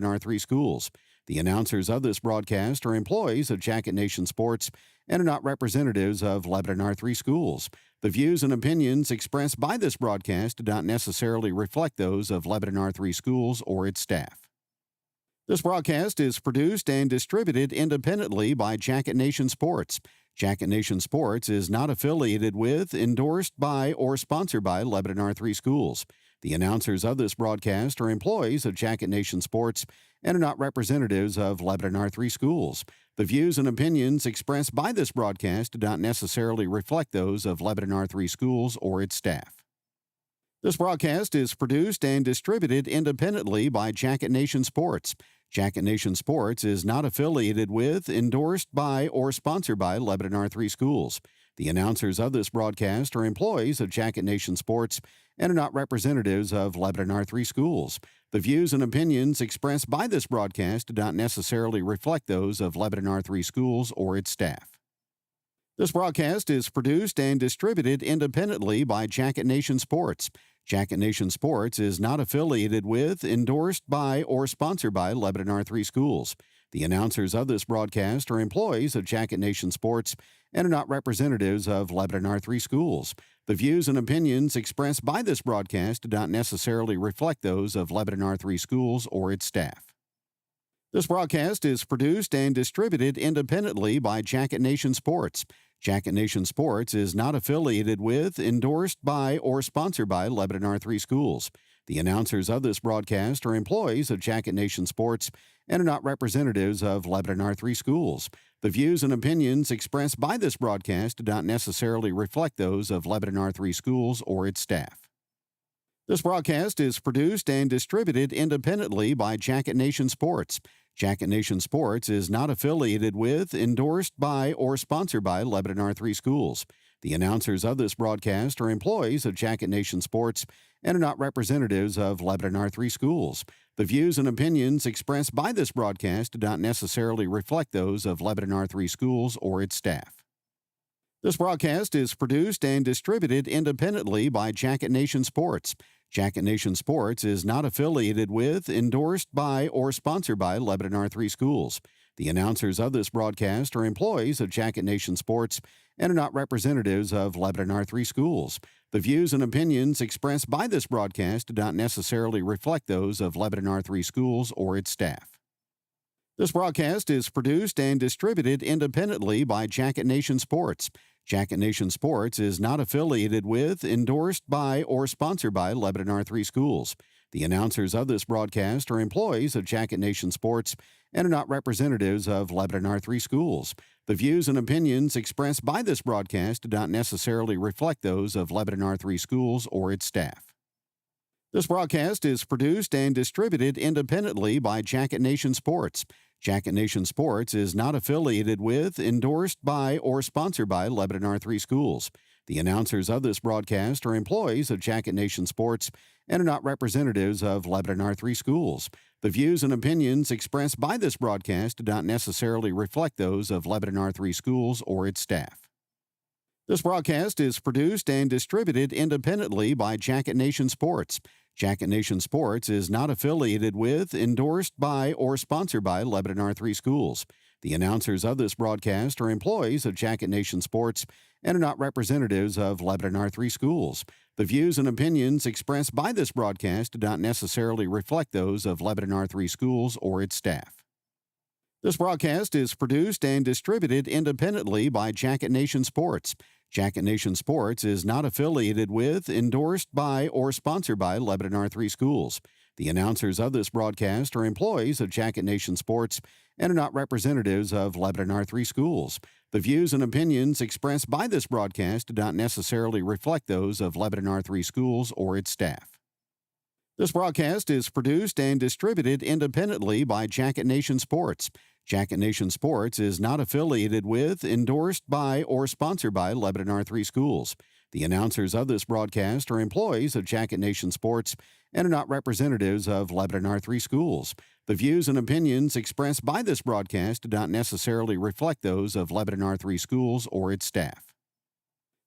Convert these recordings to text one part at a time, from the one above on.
R3 schools. The announcers of this broadcast are employees of Jacket Nation Sports and are not representatives of Lebanon R3 schools. The views and opinions expressed by this broadcast do not necessarily reflect those of Lebanon R3 schools or its staff. This broadcast is produced and distributed independently by Jacket Nation Sports. Jacket Nation Sports is not affiliated with, endorsed by, or sponsored by Lebanon R3 schools. The announcers of this broadcast are employees of Jacket Nation Sports and are not representatives of Lebanon R3 schools. The views and opinions expressed by this broadcast do not necessarily reflect those of Lebanon R3 schools or its staff. This broadcast is produced and distributed independently by Jacket Nation Sports. Jacket Nation Sports is not affiliated with, endorsed by, or sponsored by Lebanon R3 schools. The announcers of this broadcast are employees of Jacket Nation Sports and are not representatives of Lebanon R3 schools. The views and opinions expressed by this broadcast do not necessarily reflect those of Lebanon R3 schools or its staff. This broadcast is produced and distributed independently by Jacket Nation Sports. Jacket Nation Sports is not affiliated with, endorsed by, or sponsored by Lebanon R3 schools. The announcers of this broadcast are employees of Jacket Nation Sports and are not representatives of Lebanon R3 schools. The views and opinions expressed by this broadcast do not necessarily reflect those of Lebanon R3 schools or its staff. This broadcast is produced and distributed independently by Jacket Nation Sports. Jacket Nation Sports is not affiliated with, endorsed by, or sponsored by Lebanon R3 schools. The announcers of this broadcast are employees of Jacket Nation Sports and are not representatives of Lebanon R3 schools. The views and opinions expressed by this broadcast do not necessarily reflect those of Lebanon R3 schools or its staff. This broadcast is produced and distributed independently by Jacket Nation Sports. Jacket Nation Sports is not affiliated with, endorsed by, or sponsored by Lebanon R3 schools. The announcers of this broadcast are employees of Jacket Nation Sports and are not representatives of Lebanon R3 schools. The views and opinions expressed by this broadcast do not necessarily reflect those of Lebanon R3 schools or its staff. This broadcast is produced and distributed independently by Jacket Nation Sports. Jacket Nation Sports is not affiliated with, endorsed by, or sponsored by Lebanon R3 schools. The announcers of this broadcast are employees of Jacket Nation Sports and are not representatives of Lebanon R3 schools. The views and opinions expressed by this broadcast do not necessarily reflect those of Lebanon R3 schools or its staff. This broadcast is produced and distributed independently by Jacket Nation Sports. Jacket Nation Sports is not affiliated with, endorsed by, or sponsored by Lebanon R3 schools. The announcers of this broadcast are employees of Jacket Nation Sports and are not representatives of Lebanon R3 schools. The views and opinions expressed by this broadcast do not necessarily reflect those of Lebanon R3 schools or its staff. This broadcast is produced and distributed independently by Jacket Nation Sports. Jacket Nation Sports is not affiliated with, endorsed by, or sponsored by Lebanon R3 schools. The announcers of this broadcast are employees of Jacket Nation Sports and are not representatives of Lebanon R3 schools. The views and opinions expressed by this broadcast do not necessarily reflect those of Lebanon R3 schools or its staff. This broadcast is produced and distributed independently by Jacket Nation Sports. Jacket Nation Sports is not affiliated with, endorsed by, or sponsored by Lebanon R3 schools. The announcers of this broadcast are employees of Jacket Nation Sports and are not representatives of Lebanon R3 schools. The views and opinions expressed by this broadcast do not necessarily reflect those of Lebanon R3 schools or its staff. This broadcast is produced and distributed independently by Jacket Nation Sports. Jacket Nation Sports is not affiliated with, endorsed by, or sponsored by Lebanon R3 schools. The announcers of this broadcast are employees of Jacket Nation Sports and are not representatives of Lebanon R3 schools. The views and opinions expressed by this broadcast do not necessarily reflect those of Lebanon R3 schools or its staff. This broadcast is produced and distributed independently by Jacket Nation Sports. Jacket Nation Sports is not affiliated with, endorsed by, or sponsored by Lebanon R3 schools. The announcers of this broadcast are employees of Jacket Nation Sports and are not representatives of Lebanon R3 schools. The views and opinions expressed by this broadcast do not necessarily reflect those of Lebanon R3 schools or its staff.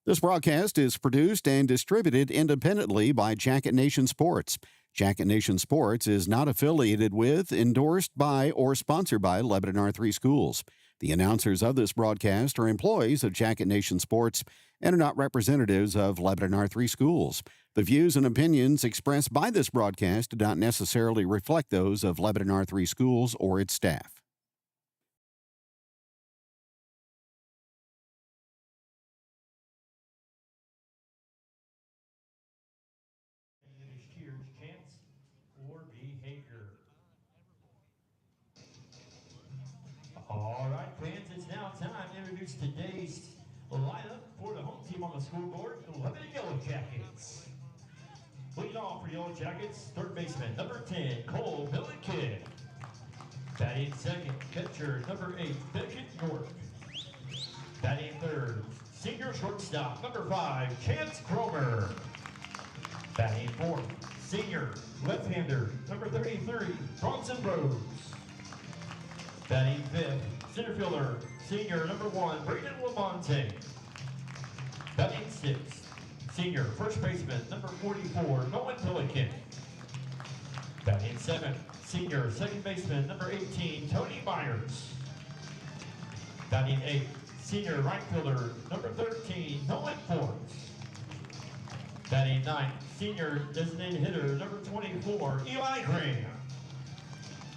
This broadcast is produced and distributed independently by Jacket Nation Sports. Jacket Nation Sports is not affiliated with, endorsed by, or sponsored by Lebanon R3 Schools. The announcers of this broadcast are employees of Jacket Nation Sports and are not representatives of Lebanon R3 Schools. The views and opinions expressed by this broadcast do not necessarily reflect those of Lebanon R3 Schools or its staff. Cheers, chants, or behavior. All right, fans, it's now time to introduce today's lineup for the home team on the scoreboard, the Lebanon Yellowjackets. Leading off for Yellowjackets, third baseman, number 10, Cole Milliken. Batting second, catcher, number 8, Beckett York. Batting third, senior shortstop, number 5, Chance Cromer. Batting fourth, senior left-hander, number 33, Bronson Rose. Batting fifth, center fielder, senior number 1, Braden Lamonte. Batting sixth, senior first baseman, number 44, Nolan Milliken. Batting seventh, senior second baseman, number 18, Tony Myers. Batting eighth, senior right fielder, number 13, Nolan Forbes. Batting ninth, senior designated hitter, number 24, Eli Graham.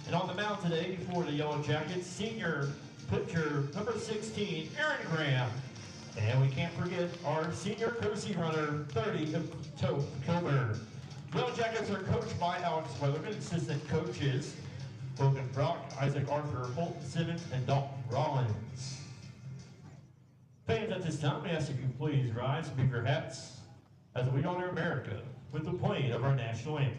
And on the mound today for the Yellowjackets, senior pitcher, number 16, Aaron Graham. And we can't forget our senior courtesy runner, 30, Tope Coburn. Yellowjackets are coached by Alex Weatherman, assistant coaches, Logan Brock, Isaac Arthur, Fulton Simmons, and Dalton Rollins. Fans, at this time, we ask that you please rise and pick your hats as we honor America with the playing of our national anthem.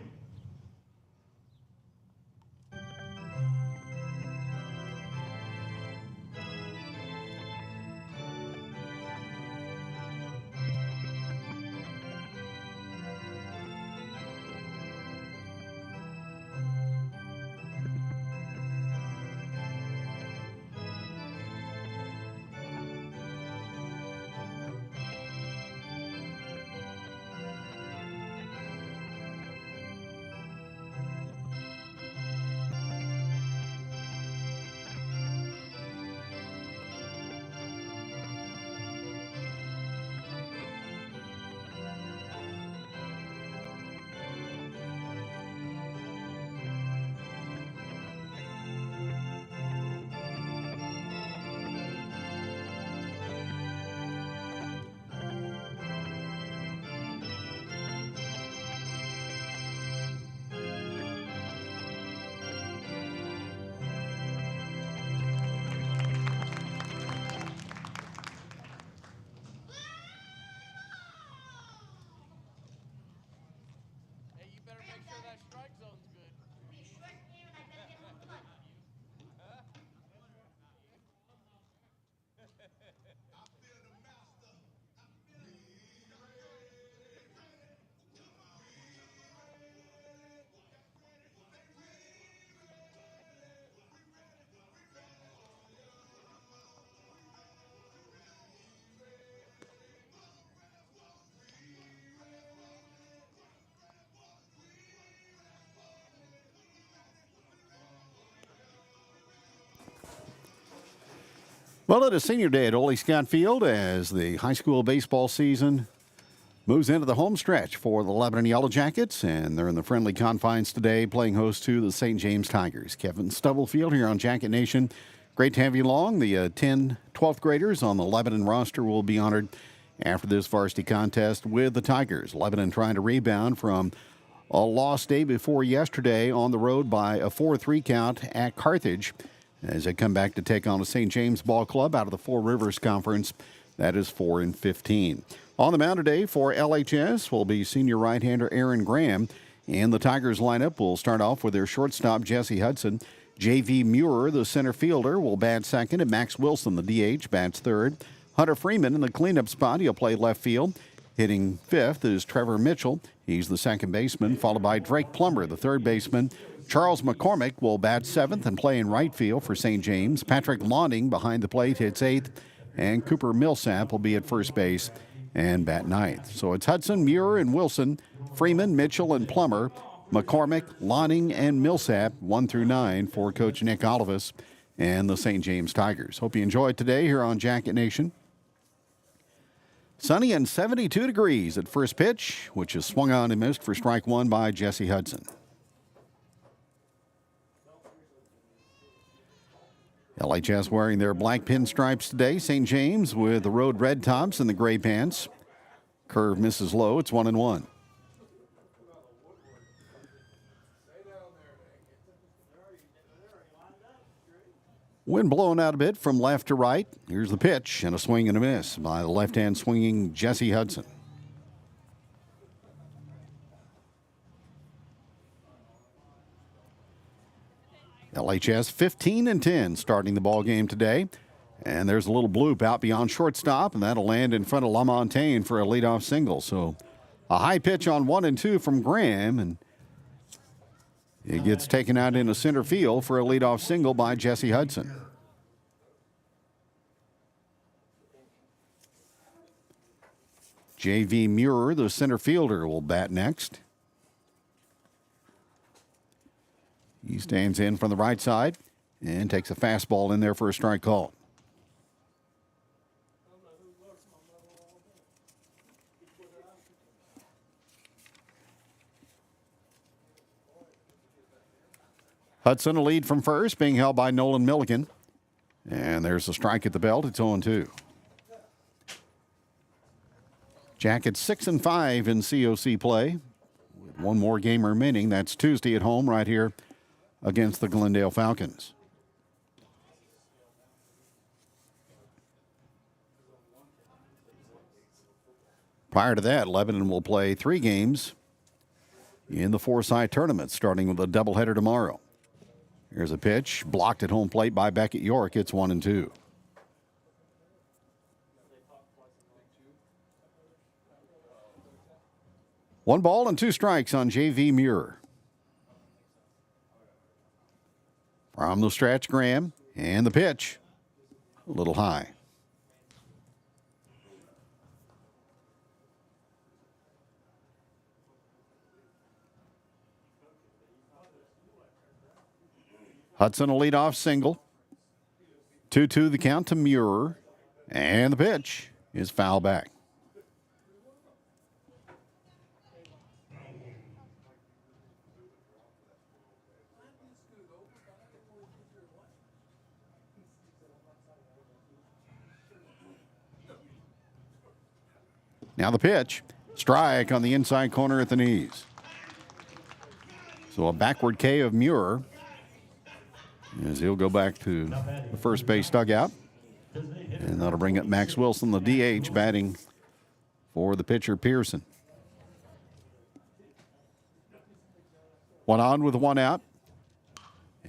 Well, it is senior day at Ole Scott Field as the high school baseball season moves into the home stretch for the Lebanon Yellowjackets, and they're in the friendly confines today, playing host to the St. James Tigers. Kevin Stubblefield here on Jacket Nation. Great to have you along. The 10 12th graders on the Lebanon roster will be honored after this varsity contest with the Tigers. Lebanon trying to rebound from a loss day before yesterday on the road by a 4-3 count at Carthage, as they come back to take on the St. James Ball Club out of the Four Rivers Conference. That is 4-15. On the mound today for LHS will be senior right-hander Aaron Graham. And the Tigers lineup will start off with their shortstop, Jesse Hudson. J.V. Muir, the center fielder, will bat second, and Max Wilson, the D.H., bats third. Hunter Freeman in the cleanup spot. He'll play left field. Hitting fifth is Trevor Mitchell. He's the second baseman, followed by Drake Plummer, the third baseman. Charles McCormick will bat seventh and play in right field for St. James. Patrick Lawning behind the plate hits eighth, and Cooper Millsap will be at first base and bat ninth. So it's Hudson, Muir, and Wilson, Freeman, Mitchell, and Plummer McCormick, Lonning, and Millsap, 1 through 9 for Coach Nick Olivas and the St. James Tigers. Hope you enjoyed today here on Jacket Nation. Sunny and 72 degrees at first pitch, which is swung on and missed for strike one by Jesse Hudson. LHS wearing their black pinstripes today. St. James with the road red tops and the gray pants. Curve misses low. It's 1-1. Wind blowing out a bit from left to right. Here's the pitch and a swing and a miss by the left-hand swinging Jesse Hudson. LHS 15-10 starting the ball game today. And there's a little bloop out beyond shortstop, and that'll land in front of LaMontagne for a leadoff single. So a high pitch on 1 and 2 from Graham, and it gets taken out into center field for a leadoff single by Jesse Hudson. J.V. Muir, the center fielder, will bat next. He stands in from the right side and takes a fastball in there for a strike call. Hudson a lead from first, being held by Nolan Milligan. And there's a strike at the belt. It's 0-2. Jackets 6-5 in COC play. With one more game remaining. That's Tuesday at home right here against the Glendale Falcons. Prior to that, Lebanon will play 3 games in the Forsyth tournament, starting with a doubleheader tomorrow. Here's a pitch blocked at home plate by Beckett York. It's 1-2. One ball and 2 strikes on J.V. Muir. From the stretch, Graham, and the pitch. A little high. Hudson a leadoff single. 2-2 the count to Muir. And the pitch is foul back. Now the pitch. Strike on the inside corner at the knees. So a backward K of Muir as he'll go back to the first base dugout. And that'll bring up Max Wilson, the DH, batting for the pitcher Pearson. 1 on with 1 out.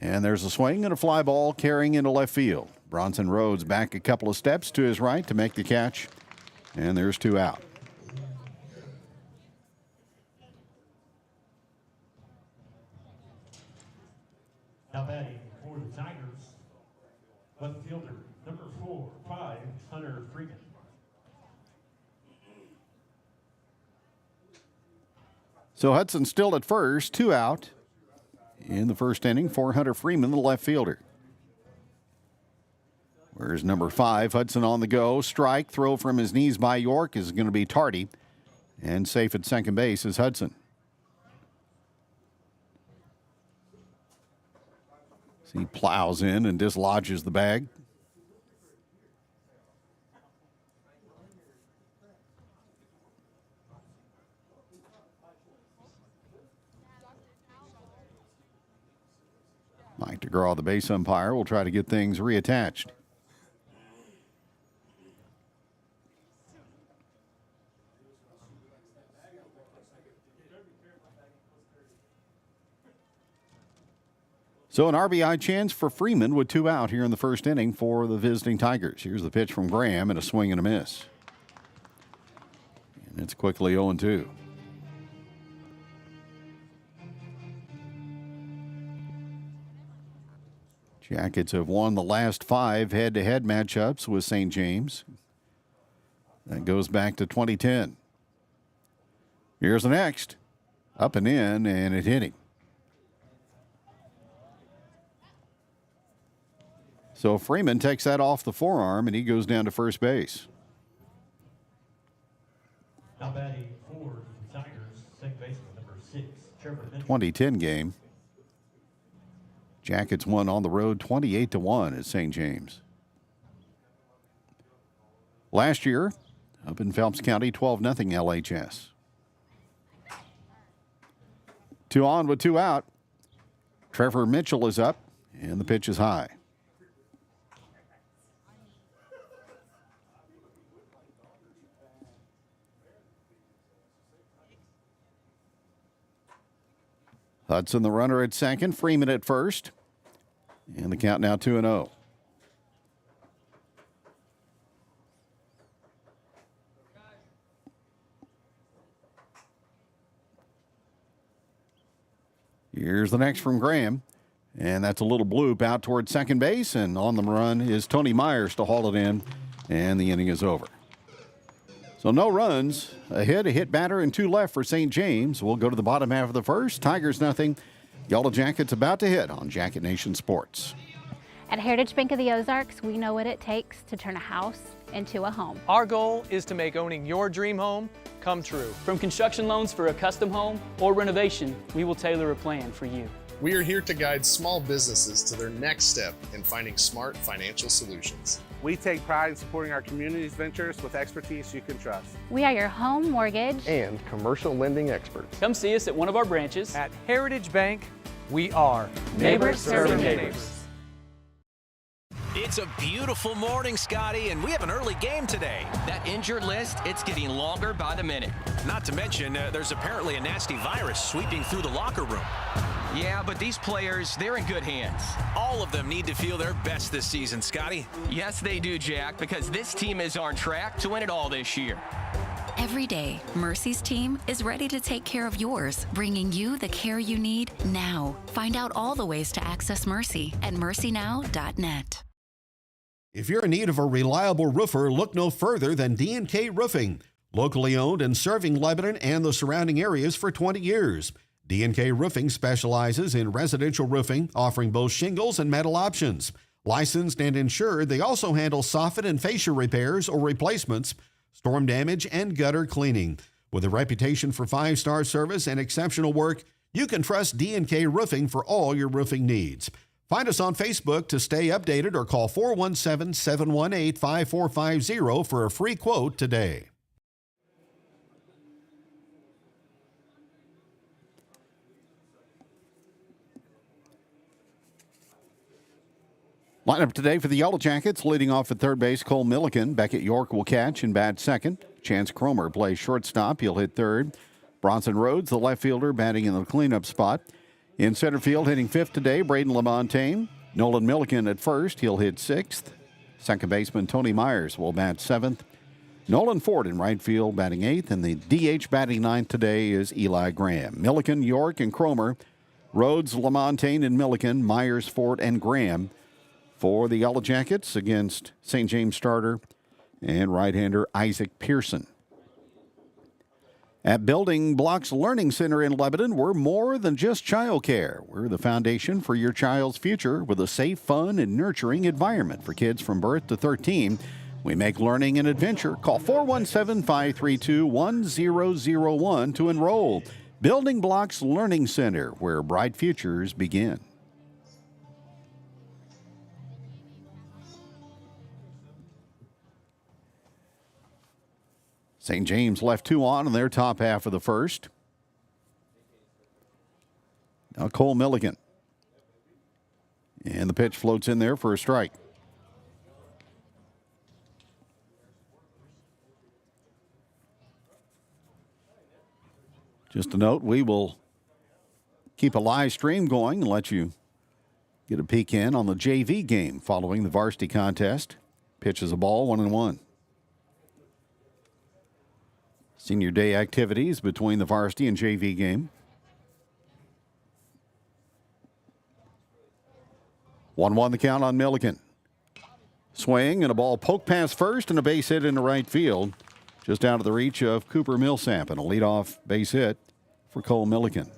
And there's a swing and a fly ball carrying into left field. Bronson Rhodes back a couple of steps to his right to make the catch. And there's 2 out. Now batting for the Tigers, left fielder, number 4-5, Hunter Freeman. So Hudson still at first, 2 out in the first inning for Hunter Freeman, the left fielder. Where's number 5, Hudson on the go. Strike, throw from his knees by York is going to be tardy. And safe at second base is Hudson. He plows in and dislodges the bag. Mike DeGraw, the base umpire, will try to get things reattached. So an RBI chance for Freeman with 2 out here in the first inning for the visiting Tigers. Here's the pitch from Graham and a swing and a miss. And it's quickly 0-2. Jackets have won the last 5 head-to-head matchups with St. James. That goes back to 2010. Here's the next. Up and in, and it hit him. So Freeman takes that off the forearm, and he goes down to first base. Now batting for the Tigers, second baseman number 6, Trevor Mitchell. 2010 game. Jackets won on the road 28-1 at St. James. Last year, up in Phelps County, 12-0 LHS. 2 on with 2 out. Trevor Mitchell is up, and the pitch is high. Hudson, the runner at second, Freeman at first. And the count now 2-0. Here's the next from Graham. And that's a little bloop out toward second base. And on the run is Tony Myers to haul it in. And the inning is over. So no runs, a hit batter, and 2 left for St. James. We'll go to the bottom half of the first. Tigers nothing. Yellowjackets about to hit on Jacket Nation Sports. At Heritage Bank of the Ozarks, we know what it takes to turn a house into a home. Our goal is to make owning your dream home come true. From construction loans for a custom home or renovation, we will tailor a plan for you. We are here to guide small businesses to their next step in finding smart financial solutions. We take pride in supporting our community's ventures with expertise you can trust. We are your home mortgage and commercial lending experts. Come see us at one of our branches. At Heritage Bank, we are Neighbors serving neighbors. It's a beautiful morning, Scotty, and we have an early game today. That injured list, it's getting longer by the minute. Not to mention, there's apparently a nasty virus sweeping through the locker room. Yeah, but these players, they're in good hands. All of them need to feel their best this season, Scotty. Yes, they do, Jack, because this team is on track to win it all this year. Every day, Mercy's team is ready to take care of yours, bringing you the care you need now. Find out all the ways to access Mercy at mercynow.net. If you're in need of a reliable roofer, look no further than D&K Roofing. Locally owned and serving Lebanon and the surrounding areas for 20 years. D&K Roofing specializes in residential roofing, offering both shingles and metal options. Licensed and insured, they also handle soffit and fascia repairs or replacements, storm damage, and gutter cleaning. With a reputation for 5-star service and exceptional work, you can trust D&K Roofing for all your roofing needs. Find us on Facebook to stay updated or call 417-718-5450 for a free quote today. Lineup today for the Yellowjackets, leading off at third base, Cole Milliken. Beckett York will catch and bat second. Chance Cromer plays shortstop. He'll hit third. Bronson Rhodes, the left fielder, batting in the cleanup spot. In center field, hitting fifth today, Braden LaMontagne. Nolan Milliken at first. He'll hit sixth. Second baseman Tony Myers will bat seventh. Nolan Ford in right field, batting eighth. And the DH batting ninth today is Eli Graham. Milliken, York, and Cromer. Rhodes, LaMontagne, and Milliken. Myers, Ford, and Graham for the Yellowjackets against St. James starter and right-hander Isaac Pearson. At Building Blocks Learning Center in Lebanon, we're more than just childcare. We're the foundation for your child's future with a safe, fun, and nurturing environment for kids from birth to 13. We make learning an adventure. Call 417-532-1001 to enroll. Building Blocks Learning Center, where bright futures begin. St. James left 2 on in their top half of the first. Now Cole Milliken. And the pitch floats in there for a strike. Just a note, we will keep a live stream going and let you get a peek in on the JV game following the varsity contest. Pitch is a ball, 1-1. Senior day activities between the varsity and JV game. 1-1 the count on Milliken. Swing and a ball poked past first and a base hit into right field. Just out of the reach of Cooper Millsap and a leadoff base hit for Cole Milliken.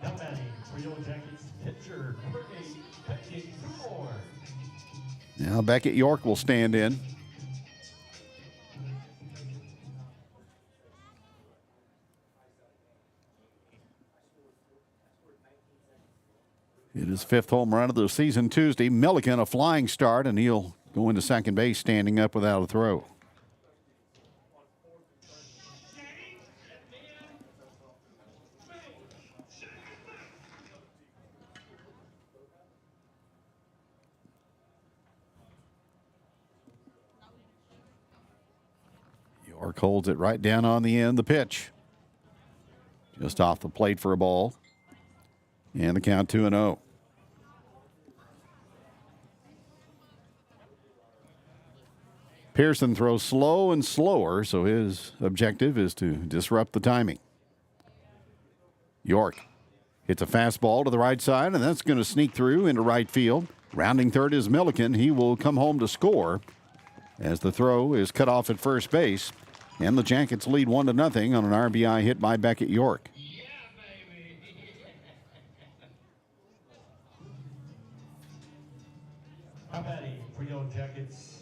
Now batting for Yellowjackets, pitcher number 8, Beckett York. Now Beckett York will stand in. It is fifth home run of the season Tuesday. Milliken a flying start, and he'll go into second base standing up without a throw. York holds it right down on the end. The pitch just off the plate for a ball. And the count 2-0. Pearson throws slow and slower, so his objective is to disrupt the timing. York hits a fastball to the right side, and that's going to sneak through into right field. Rounding third is Milliken. He will come home to score as the throw is cut off at first base. And the Jackets lead 1-0 on an RBI hit by Beckett York. Now batting for Yellowjackets,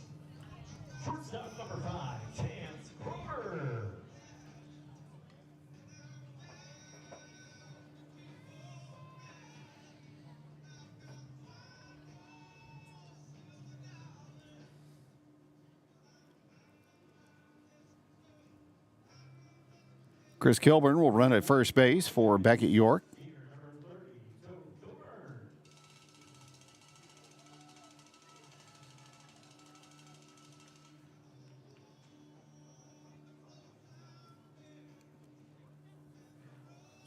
shortstop number 5, Chance Cromer. Chris Kilburn will run at first base for Beckett York.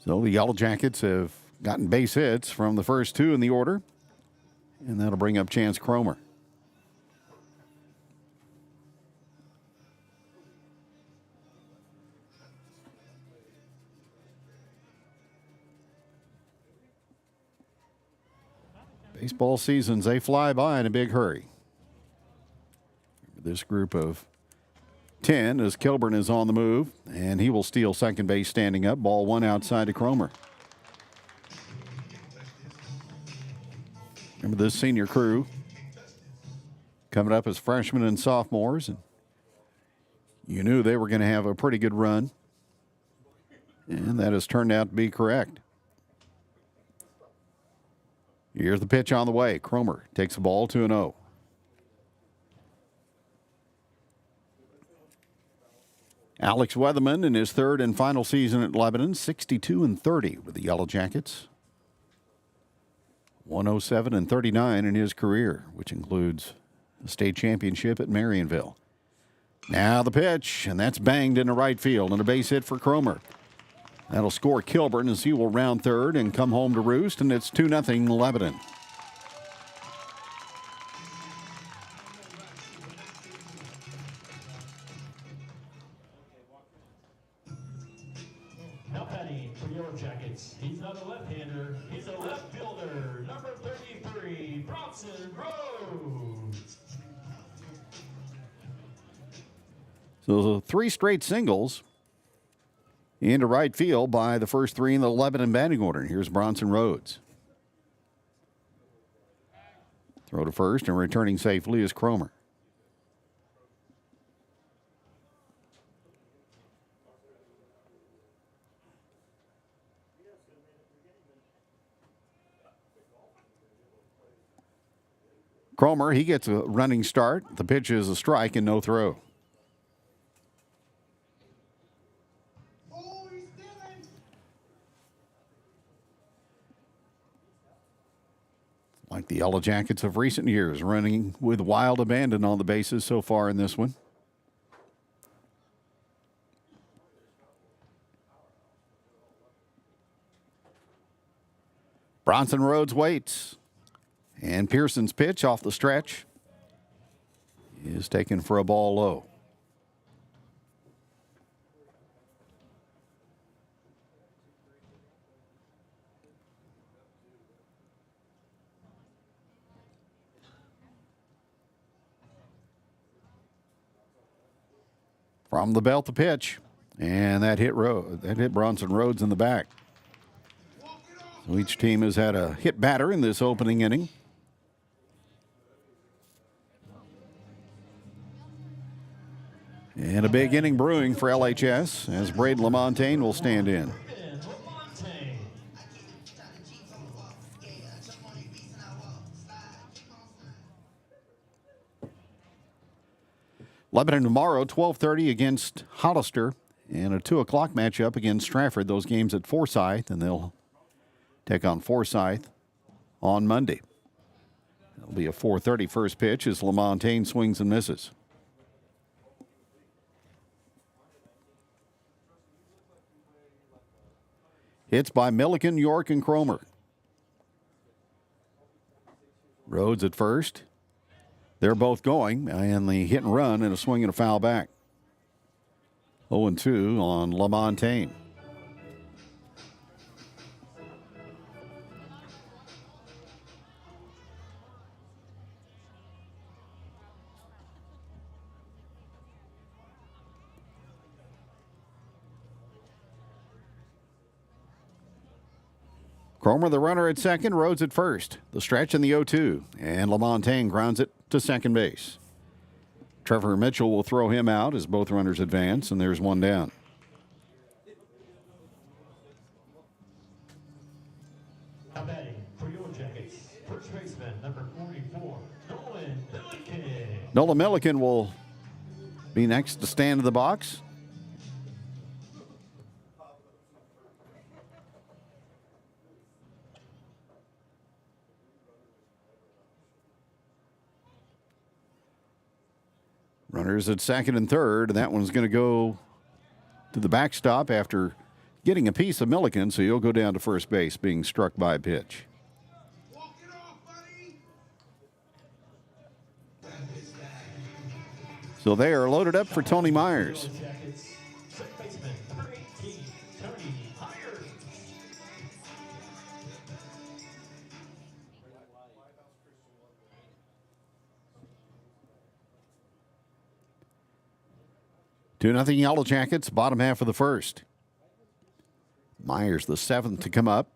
So the Yellowjackets have gotten base hits from the first two in the order, and that'll bring up Chance Cromer. Baseball seasons, they fly by in a big hurry. This group of 10 as Kilburn is on the move, and he will steal second base standing up. Ball one outside to Cromer. Remember this senior crew coming up as freshmen and sophomores, and you knew they were going to have a pretty good run, and that has turned out to be correct. Here's the pitch on the way. Cromer takes the ball 2-0. Alex Weatherman in his third and final season at Lebanon, 62-30 with the Yellowjackets. 107-39 in his career, which includes a state championship at Marionville. Now the pitch, and that's banged into right field, and a base hit for Cromer. That'll score Kilburn as he will round third and come home to roost, and it's 2-0 Lebanon. Now batting for Yellowjackets, he's not a left-hander, he's a left fielder, number 33, Bronson Rhodes. So 3 straight singles into right field by the first 3 in the Lebanon batting order. Here's Bronson Rhodes. Throw to first, and returning safely is Cromer. Cromer, he gets a running start. The pitch is a strike and no throw. Like the Yellowjackets of recent years, running with wild abandon on the bases so far in this one. Bronson Rhodes waits. And Pearson's pitch off the stretch is taken for a ball low. From the belt, the pitch. And that hit Bronson Rhodes in the back. So each team has had a hit batter in this opening inning. And a big inning brewing for LHS as Braden Lamontagne will stand in. Lebanon tomorrow, 12:30 against Hollister, and a 2 o'clock matchup against Stratford. Those games at Forsyth, and they'll take on Forsyth on Monday. It'll be a 4:30 first pitch as Lamontagne swings and misses. Hits by Milliken, York, and Cromer. Rhodes at first. They're both going, and the hit and run and a swing and a foul back. 0-2 on Lamontagne. Cromer, the runner at second, Rhodes at first. The stretch in the 0-2, and Lamontagne grounds it to second base. Trevor Mitchell will throw him out as both runners advance, and there's one down. Now batting for Yellowjackets, first baseman, number 44, Nolan Milliken. Nolan Milliken will be next to stand in the box. Runners at second and third, and that one's going to go to the backstop after getting a piece of Milliken, so he'll go down to first base, being struck by a pitch. So they are loaded up for Tony Myers. Two nothing Yellowjackets, bottom half of the first. Myers, the seventh to come up,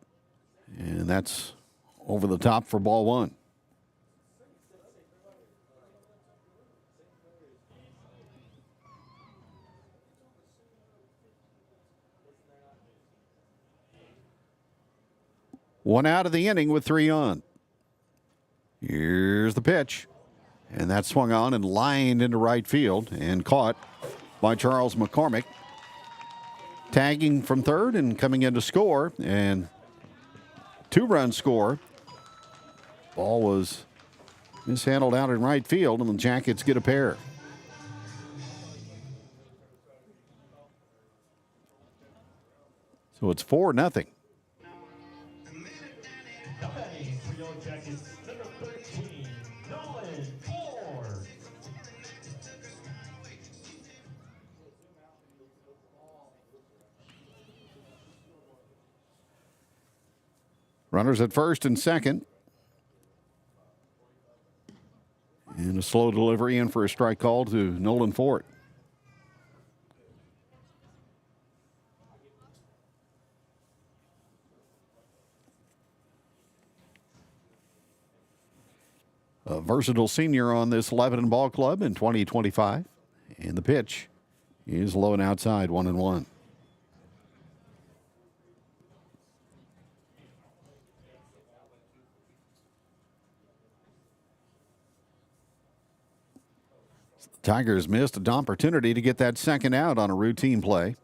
and that's over the top for ball one. One out of the inning with 3 on. Here's the pitch, and that swung on and lined into right field and caught by Charles McCormick. Tagging from third and coming in to score, and 2-run score. Ball was mishandled out in right field, and the Jackets get a pair. So it's 4-0. Runners at first and second. And a slow delivery in for a strike call to Nolan Fort. A versatile senior on this Lebanon ball club in 2025. And the pitch is low and outside, 1-1. Tigers missed an opportunity to get that second out on a routine play.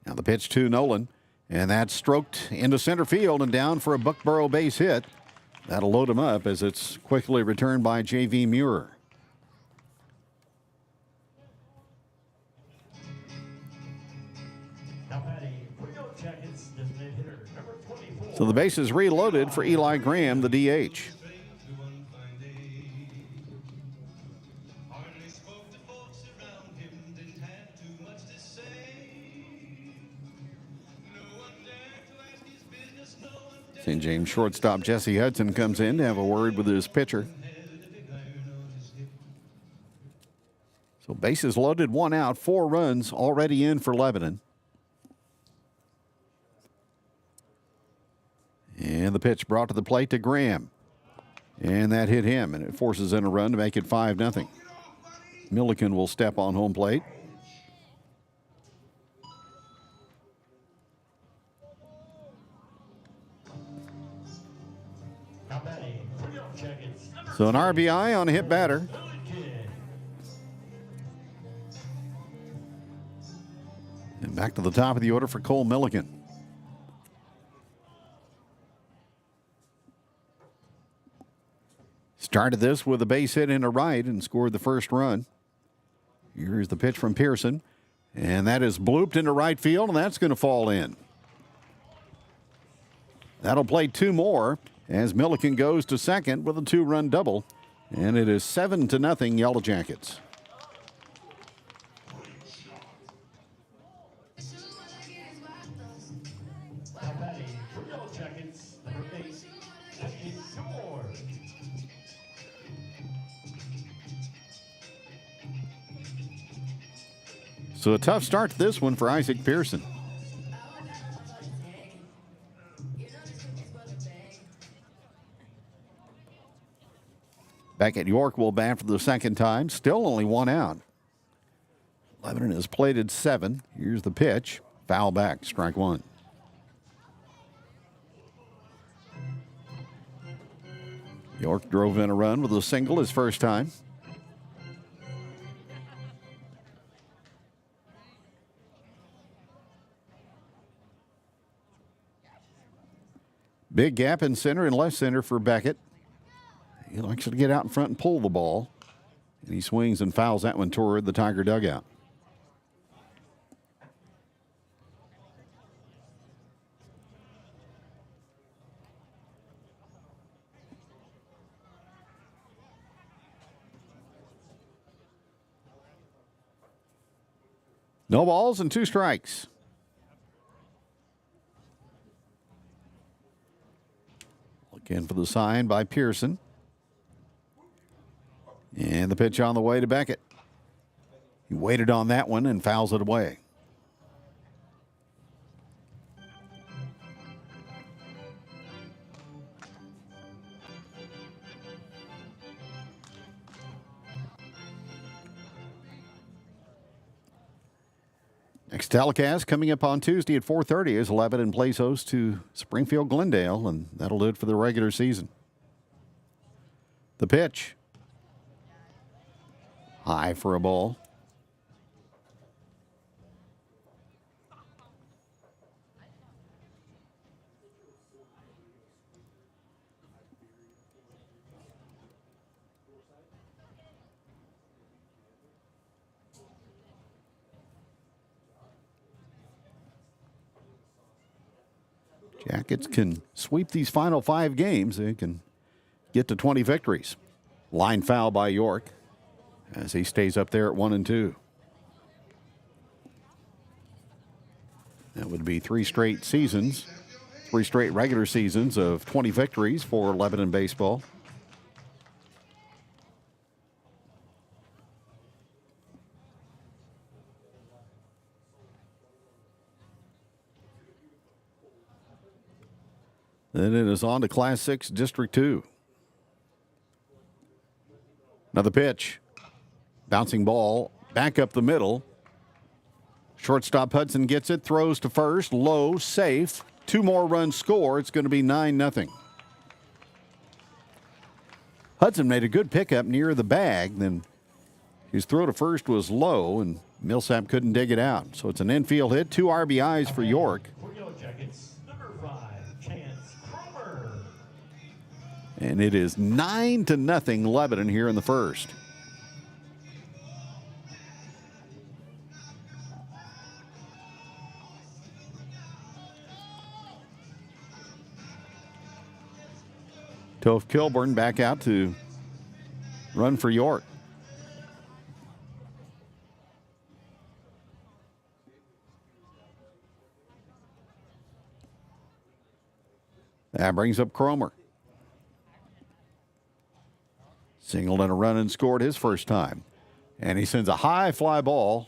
Now the pitch to Nolan, and that's stroked into center field and down for a Buckborough base hit. That'll load him up as it's quickly returned by J.V. Muir. So the base is reloaded for Eli Graham, the DH. St. James shortstop Jesse Hudson comes in to have a word with his pitcher. So Bases loaded, 1 out, 4 runs already in for Lebanon. And the pitch brought to the plate to Graham. And that hit him, and it forces in a run to make it 5-0. Milliken will step on home plate. So an RBI on a hit batter. And back to the top of the order for Cole Milliken. Started this with a base hit into right and scored the first run. Here's the pitch from Pearson. And that is blooped into right field, and that's going to fall in. That'll play 2 more as Milliken goes to second with a 2-run double. And it is 7-0 Yellowjackets. So a tough start to this one for Isaac Pearson. Back at York will bat for the second time. Still only 1 out. Lebanon has plated 7. Here's the pitch. Foul back, strike 1. York drove in a run with a single his first time. Big gap in center and left center for Beckett. He likes to get out in front and pull the ball. And he swings and fouls that one toward the Tiger dugout. No balls and 2 strikes. Looking for the sign by Pearson. And the pitch on the way to Beckett. He waited on that one and fouls it away. Next telecast coming up on Tuesday at 4:30 as Lebanon plays host to Springfield Glendale, and that'll do it for the regular season. The pitch. High for a ball. Jackets can sweep these final 5 games. They can get to 20 victories. Line foul by York as he stays up there at 1-2. That would be 3 straight seasons, 3 straight regular seasons of 20 victories for Lebanon baseball. Then it is on to Class 6 District 2. Another pitch. Bouncing ball back up the middle. Shortstop Hudson gets it, throws to first, low, safe. 2 more runs score. It's going to be 9-0. Hudson made a good pickup near the bag. Then his throw to first was low, and Millsap couldn't dig it out. So it's an infield hit, 2 RBIs for York. And it is 9-0 Lebanon here in the first. Toph Kilburn back out to run for York. That brings up Cromer. Singled and a run and scored his first time. And he sends a high fly ball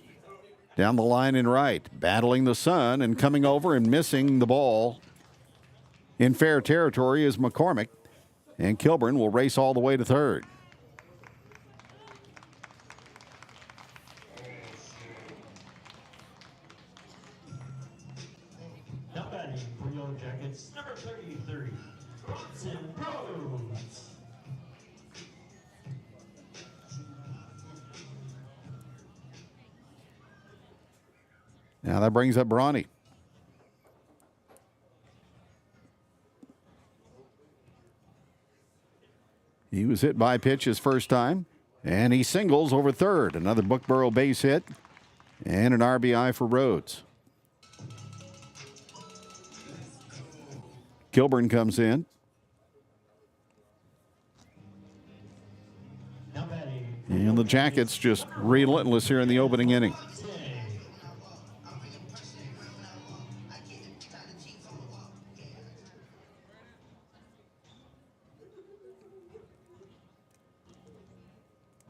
down the line in right, battling the sun and coming over and missing the ball. In fair territory is McCormick, and Kilburn will race all the way to third. Now batting for Yellowjackets, number 33, Bronson Rhodes. Now that brings up Bronny. He was hit by a pitch his first time, and he singles over third. Another Bookborough base hit and an RBI for Rhodes. Kilburn comes in. And the Jackets just relentless here in the opening inning.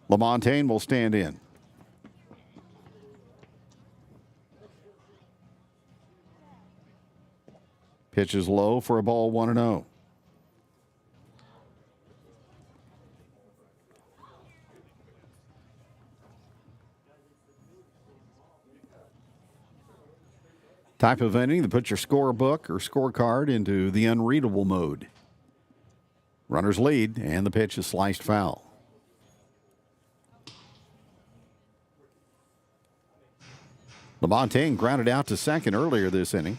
LaMontagne will stand in. Pitch is low for a ball, 1-0. Type of inning that puts your scorebook or scorecard into the unreadable mode. Runners lead, and the pitch is sliced foul. LaMontagne grounded out to second earlier this inning.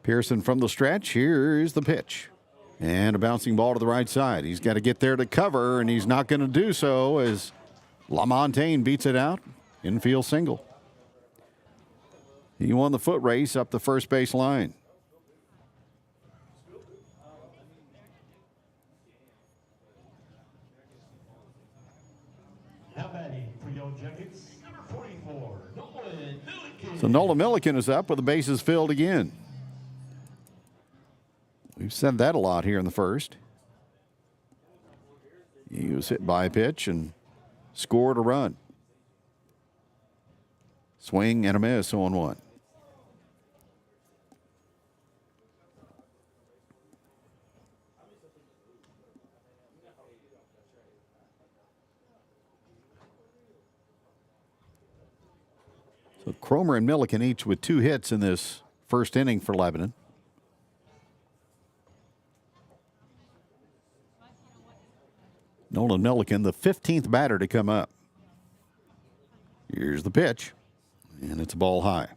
Pearson from the stretch. Here's the pitch. And a bouncing ball to the right side. He's got to get there to cover, and he's not going to do so as LaMontagne beats it out. Infield single. He won the foot race up the first base line. Now batting for Yellowjackets, number 44, Nolan Milliken. So Nolan Milliken is up with the bases filled again. We've said that a lot here in the first. He was hit by a pitch and scored a run. Swing and a miss, 0-1. So Cromer and Milliken each with 2 hits in this first inning for Lebanon. Nolan Milliken, the 15th batter to come up. Here's the pitch, and it's a ball high.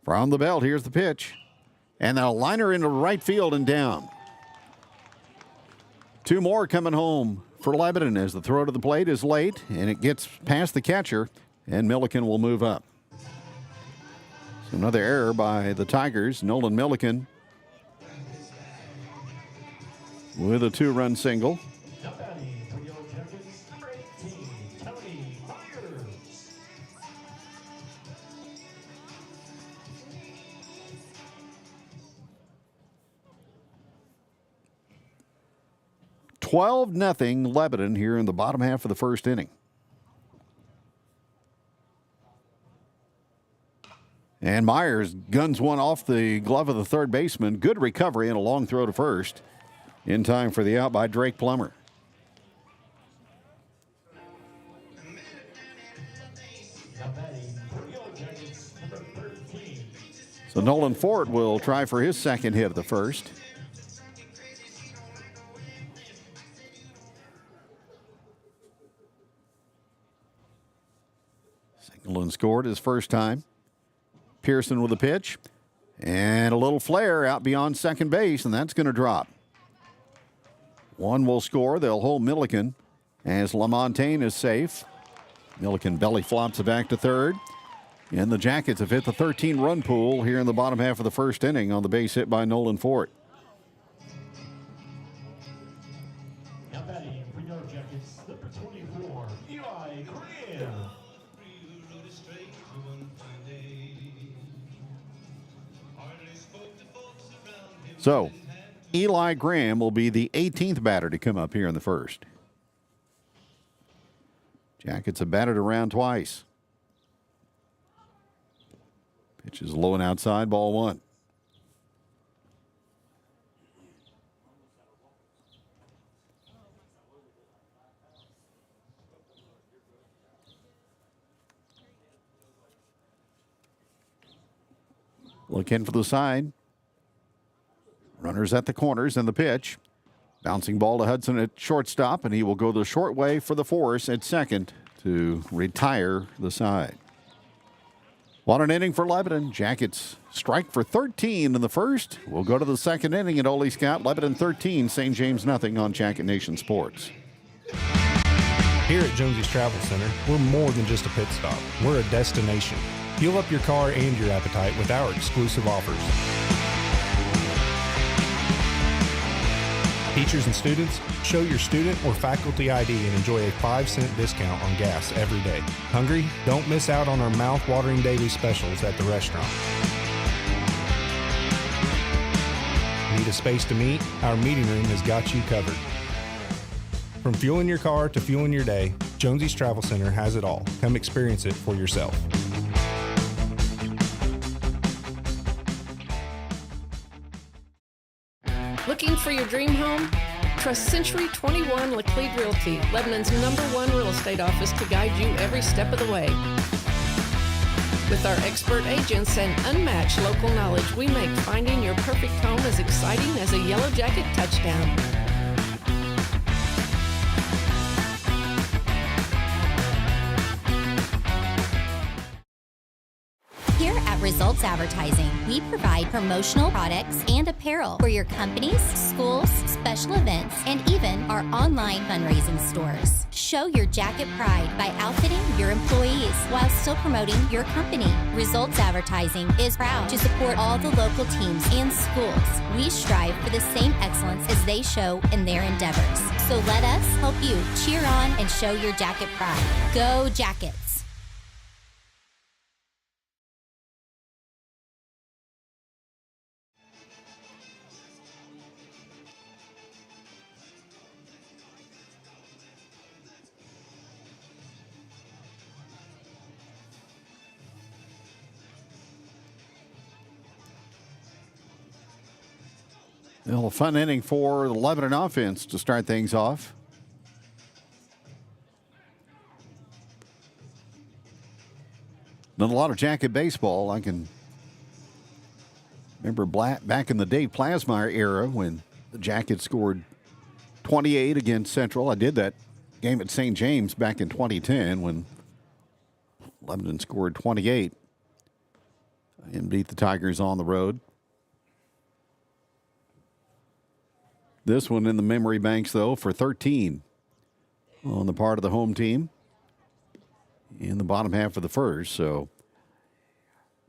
From the belt, here's the pitch. And a liner into right field and down. 2 more coming home for Lebanon as the throw to the plate is late, and it gets past the catcher, and Milliken will move up. So another error by the Tigers. Nolan Milliken with a 2-run single. Now batting for Yellowjackets, number 18, Tony Myers. 12-0 Lebanon here in the bottom half of the first inning. And Myers guns one off the glove of the third baseman. Good recovery and a long throw to first in time for the out by Drake Plummer. Now batting for Yellowjackets, number 13. So Nolan Fort will try for his second hit of the first. Nolan scored his first time. Pearson with a pitch. And a little flare out beyond second base, and that's going to drop. One will score. They'll hold Milliken as LaMontagne is safe. Milliken belly flops it back to third. And the Jackets have hit the 13-run pool here in the bottom half of the first inning on the base hit by Nolan Fort. Now batting for Yellowjackets, number 24, Eli Graham. So, Eli Graham will be the 18th batter to come up here in the first. Jackets have batted around twice. Pitch is low and outside, ball one. Looking for the side. Runners at the corners and the pitch. Bouncing ball to Hudson at shortstop, and he will go the short way for the force at second to retire the side. What an inning for Lebanon. Jackets strike for 13 in the first. We'll go to the second inning at Ole Scott. Lebanon 13, St. James nothing on Jacket Nation Sports. Here at Jonesy's Travel Center, we're more than just a pit stop. We're a destination. Fuel up your car and your appetite with our exclusive offers. Teachers and students, show your student or faculty ID and enjoy a 5-cent discount on gas every day. Hungry? Don't miss out on our mouth-watering daily specials at the restaurant. Need a space to meet? Our meeting room has got you covered. From fueling your car to fueling your day, Jonesy's Travel Center has it all. Come experience it for yourself. Looking for your dream home? Trust Century 21 Laclede Realty, Lebanon's #1 real estate office, to guide you every step of the way. With our expert agents and unmatched local knowledge, we make finding your perfect home as exciting as a Yellowjacket touchdown. Here at Results Advertising, we provide promotional products and apparel for your companies, schools, special events, and even our online fundraising stores. Show your jacket pride by outfitting your employees while still promoting your company. Results Advertising is proud to support all the local teams and schools. We strive for the same excellence as they show in their endeavors. So let us help you cheer on and show your jacket pride. Go Jackets! Well, a fun inning for the Lebanon offense to start things off. Done a lot of Jacket baseball. I can remember back in the Dave Plasmeyer era when the Jackets scored 28 against Central. I did that game at St. James back in 2010 when Lebanon scored 28 and beat the Tigers on the road. This one in the memory banks, though, for 13 on the part of the home team in the bottom half of the first. So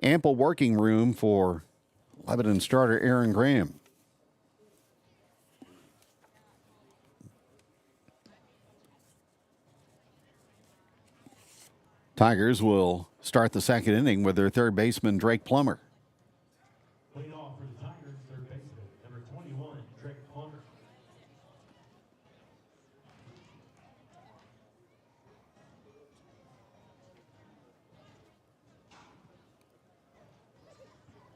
ample working room for Lebanon starter Aaron Graham. Tigers will start the second inning with their third baseman, Drake Plummer. Lead off for the Tigers, third baseman, number 21, Drake Plummer.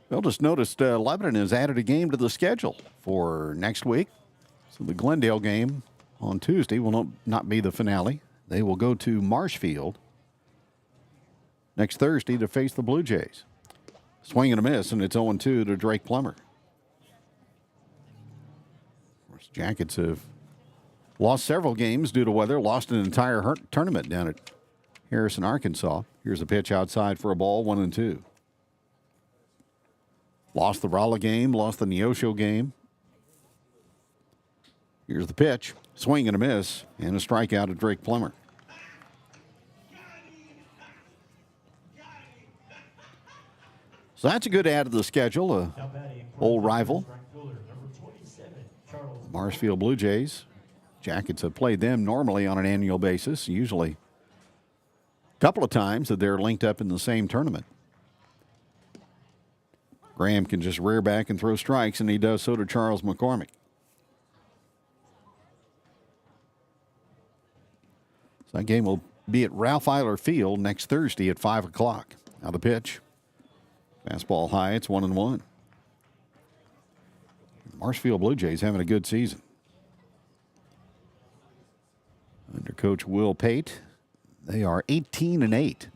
Well, just noticed Lebanon has added a game to the schedule for next week. So the Glendale game on Tuesday will not be the finale. They will go to Marshfield next Thursday to face the Blue Jays. Swing and a miss, and it's 0-2 to Drake Plummer. Of course, Jackets have lost several games due to weather, lost an entire tournament down at Harrison, Arkansas. Here's a pitch outside for a ball, 1-2. Lost the Rolla game, lost the Neosho game. Here's the pitch. Swing and a miss, and a strikeout to Drake Plummer. So that's a good add to the schedule, a old rival. Marshfield Blue Jays. Jackets have played them normally on an annual basis, usually a couple of times that they're linked up in the same tournament. Graham can just rear back and throw strikes, and he does so to Charles McCormick. So that game will be at Ralph Eiler Field next Thursday at 5 o'clock. Now the pitch. Fastball high, it's 1-1. Marshfield Blue Jays having a good season. Under Coach Will Pate, they are 18-8.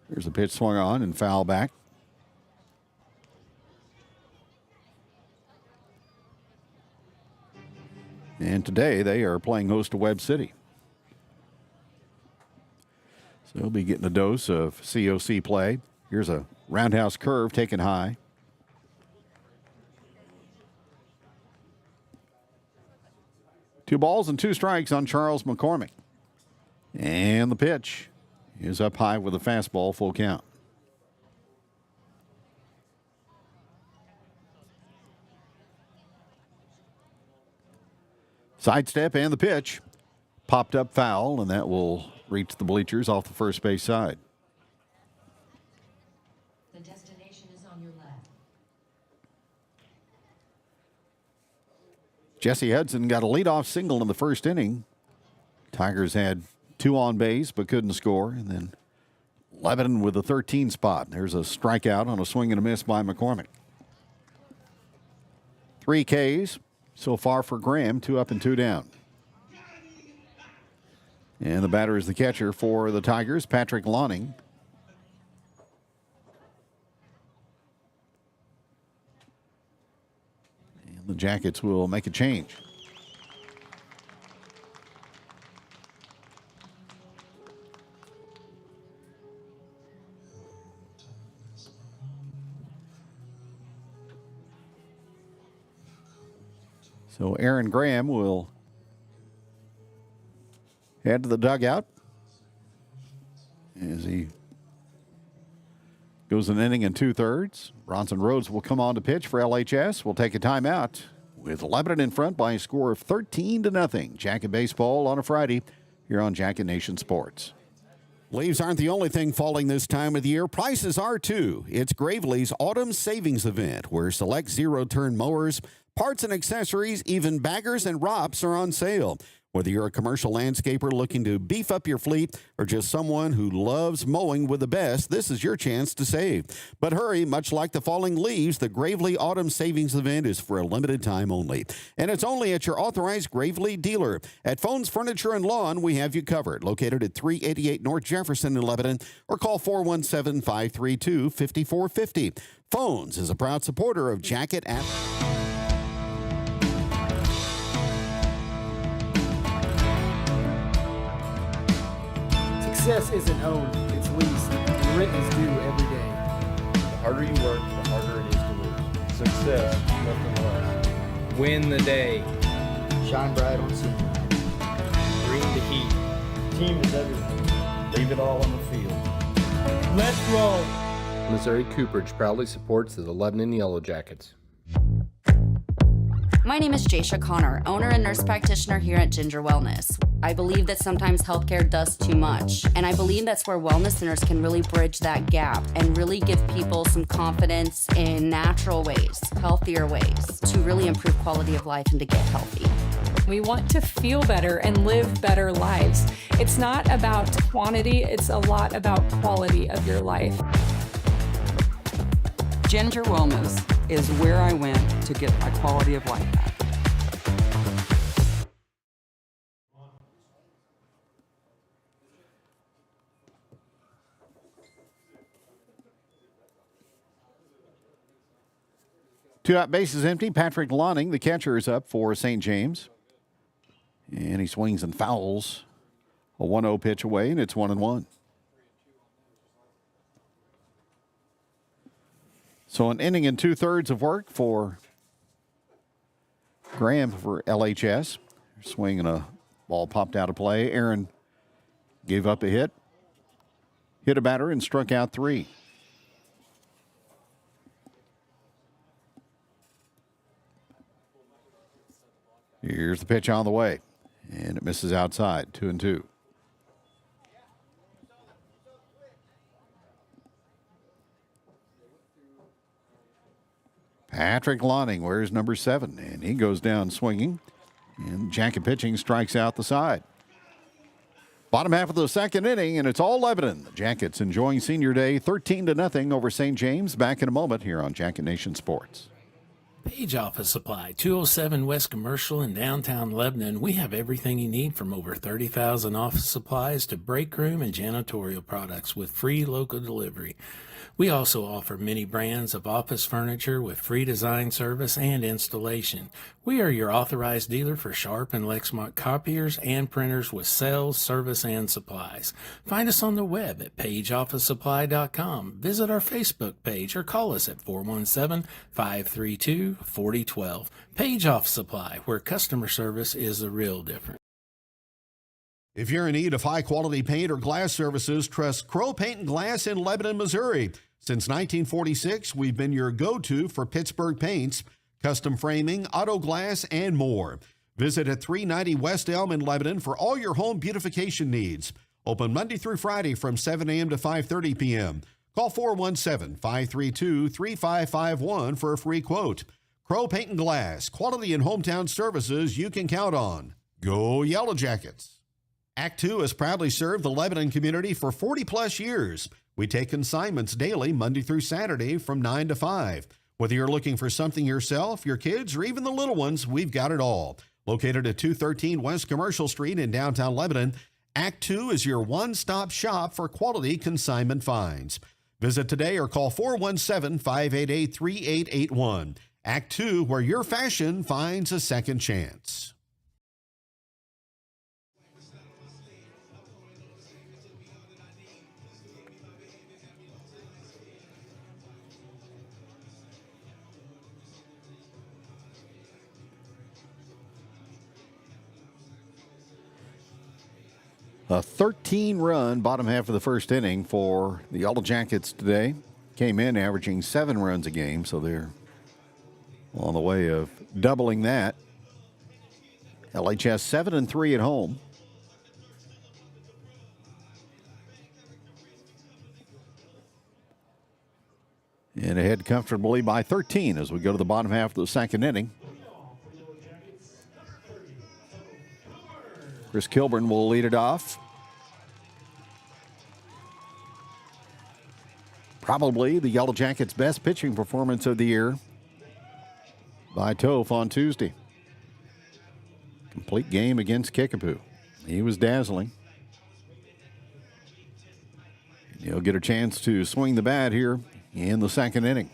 There's a pitch swung on and foul back. And today they are playing host to Webb City. So he'll be getting a dose of COC play. Here's a roundhouse curve taken high. Two balls and two strikes on Charles McCormick. And the pitch is up high with a fastball, full count. Sidestep and the pitch. Popped up foul, and that will reach the bleachers off the first base side. The destination is on your left. Jesse Hudson got a leadoff single in the first inning. Tigers had two on base but couldn't score. And then Lebanon with a 13 spot. There's a strikeout on a swing and a miss by McCormick. 3 Ks so far for Graham, 2 up and 2 down. And the batter is the catcher for the Tigers, Patrick Lonning. And the Jackets will make a change. So Aaron Graham will head to the dugout as he goes an inning and 2/3. Bronson Rhodes will come on to pitch for LHS. We'll take a timeout with Lebanon in front by a score of 13-0. Jacket baseball on a Friday here on Jacket Nation Sports. Leaves aren't the only thing falling this time of the year. Prices are too. It's Gravely's Autumn Savings Event, where select zero-turn mowers, parts and accessories, even baggers and rops are on sale. Whether you're a commercial landscaper looking to beef up your fleet or just someone who loves mowing with the best, this is your chance to save. But hurry, much like the falling leaves, the Gravely Autumn Savings Event is for a limited time only. And it's only at your authorized Gravely dealer. At Phones Furniture and Lawn, we have you covered. Located at 388 North Jefferson in Lebanon, or call 417-532-5450. Phones is a proud supporter of Jacket App. Success isn't owned, it's leased, and rent is due every day. The harder you work, the harder it is to lose. Success, nothing less. Win the day. Shine bright on senior. Bring the heat. Team is everything. Leave it all on the field. Let's roll. Missouri Cooperage proudly supports the Lebanon Yellowjackets. My name is Jaysha Connor, owner and nurse practitioner here at Ginger Wellness. I believe that sometimes healthcare does too much, and I believe that's where wellness centers can really bridge that gap and really give people some confidence in natural ways, healthier ways, to really improve quality of life and to get healthy. We want to feel better and live better lives. It's not about quantity, it's a lot about quality of your life. Ginger Wellness is where I went to get my quality of life back. Two out, bases empty. Patrick Lonning, the catcher, is up for St. James. And he swings and fouls a 1-0 pitch away, and it's 1-1. So an inning and 2/3 of work for Graham for LHS. Swinging a ball popped out of play. Aaron gave up a hit a batter, and struck out 3. Here's the pitch on the way, and it misses outside, 2-2. Patrick Lonning wears number 7, and he goes down swinging. And Jacket pitching strikes out the side. Bottom half of the second inning, and it's all Lebanon. The Jackets enjoying senior day 13-0 over St. James. Back in a moment here on Jacket Nation Sports. Page Office Supply, 207 West Commercial in downtown Lebanon. We have everything you need from over 30,000 office supplies to break room and janitorial products with free local delivery. We also offer many brands of office furniture with free design service and installation. We are your authorized dealer for Sharp and Lexmark copiers and printers with sales, service, and supplies. Find us on the web at pageofficesupply.com. Visit our Facebook page or call us at 417-532-4012. Page Office Supply, where customer service is the real difference. If you're in need of high-quality paint or glass services, trust Crow Paint and Glass in Lebanon, Missouri. Since 1946, we've been your go-to for Pittsburgh paints, custom framing, auto glass, and more. Visit at 390 West Elm in Lebanon for all your home beautification needs. Open Monday through Friday from 7 a.m. to 5:30 p.m. Call 417-532-3551 for a free quote. Crow Paint and Glass, quality and hometown services you can count on. Go Yellowjackets! Act 2 has proudly served the Lebanon community for 40-plus years. We take consignments daily, Monday through Saturday from 9 to 5. Whether you're looking for something yourself, your kids, or even the little ones, we've got it all. Located at 213 West Commercial Street in downtown Lebanon, Act 2 is your one-stop shop for quality consignment finds. Visit today or call 417-588-3881. Act 2, where your fashion finds a second chance. A 13-run bottom half of the first inning for the Yellowjackets today. Came in averaging 7 runs a game, so they're on the way of doubling that. LHS 7-3 at home. And ahead comfortably by 13 as we go to the bottom half of the second inning. Chris Kilburn will lead it off. Probably the Yellowjackets' best pitching performance of the year by Toph on Tuesday. Complete game against Kickapoo. He was dazzling. He'll get a chance to swing the bat here in the second inning.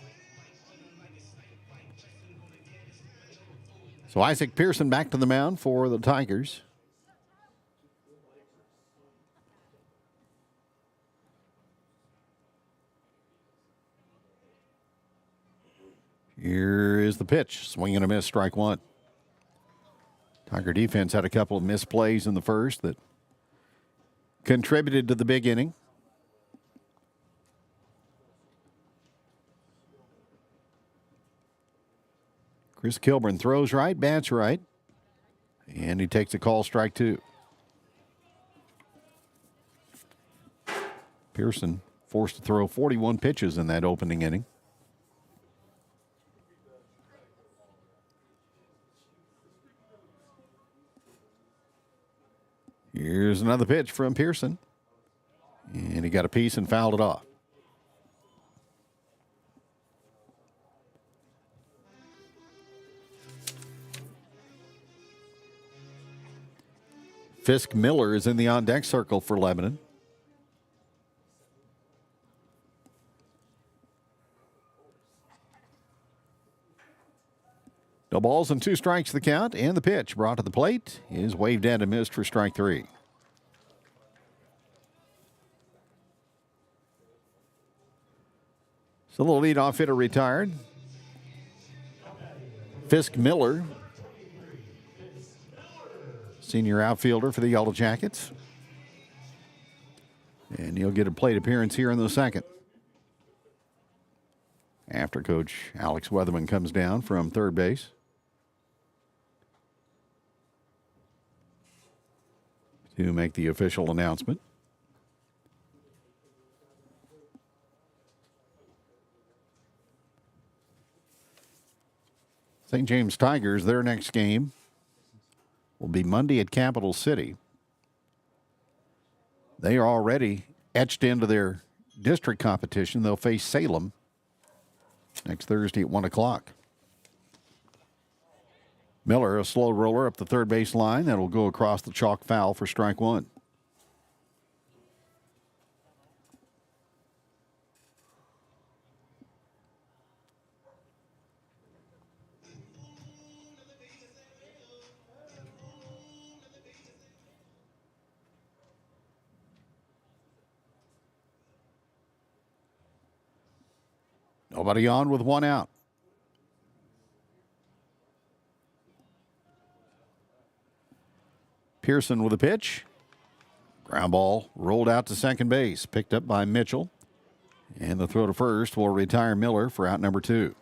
So Isaac Pearson back to the mound for the Tigers. Here is the pitch. Swing and a miss, strike one. Tiger defense had a couple of misplays in the first that contributed to the big inning. Chris Kilburn throws right, bats right, and he takes a call, strike two. Pearson forced to throw 41 pitches in that opening inning. Here's another pitch from Pearson. And he got a piece and fouled it off. Fisk Miller is in the on-deck circle for Lebanon. No balls and 2 strikes the count, and the pitch brought to the plate is waved in and missed for strike 3. So the leadoff hitter retired. Fisk Miller, senior outfielder for the Yellowjackets. And he'll get a plate appearance here in the second. After Coach Alex Weatherman comes down from third base. to make the official announcement. St. James Tigers, their next game will be Monday at Capital City. They are already etched into their district competition. They'll face Salem next Thursday at 1 o'clock. Miller, a slow roller up the third base line. That'll go across the chalk foul for strike one. Nobody on with one out. Pearson with a pitch. Ground ball rolled out to second base, picked up by Mitchell. And the throw to first will retire Miller for out number 2.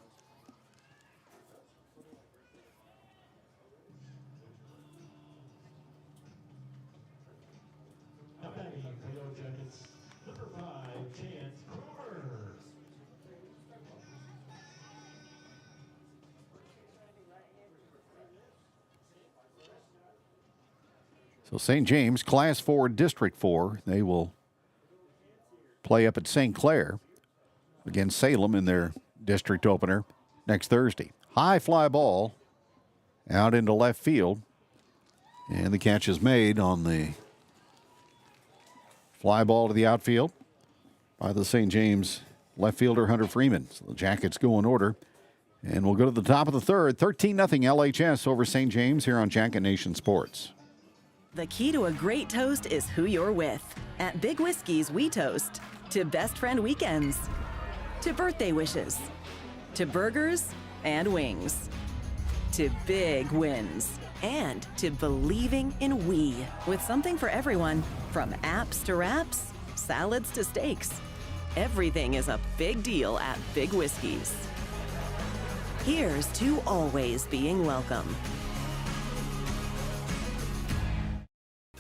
Now batting for Yellowjackets, number 5, Chance Cooper. So St. James, Class 4, District 4, they will play up at St. Clair against Salem in their district opener next Thursday. High fly ball out into left field. And the catch is made on the fly ball to the outfield by the St. James left fielder Hunter Freeman. So the Jackets go in order. And we'll go to the top of the third. 13-0 LHS over St. James here on Jacket Nation Sports. The key to a great toast is who you're with. At Big Whiskey's, we toast to best friend weekends, to birthday wishes, to burgers and wings, to big wins, and to believing in we, with something for everyone, from apps to wraps, salads to steaks. Everything is a big deal at Big Whiskey's. Here's to always being welcome.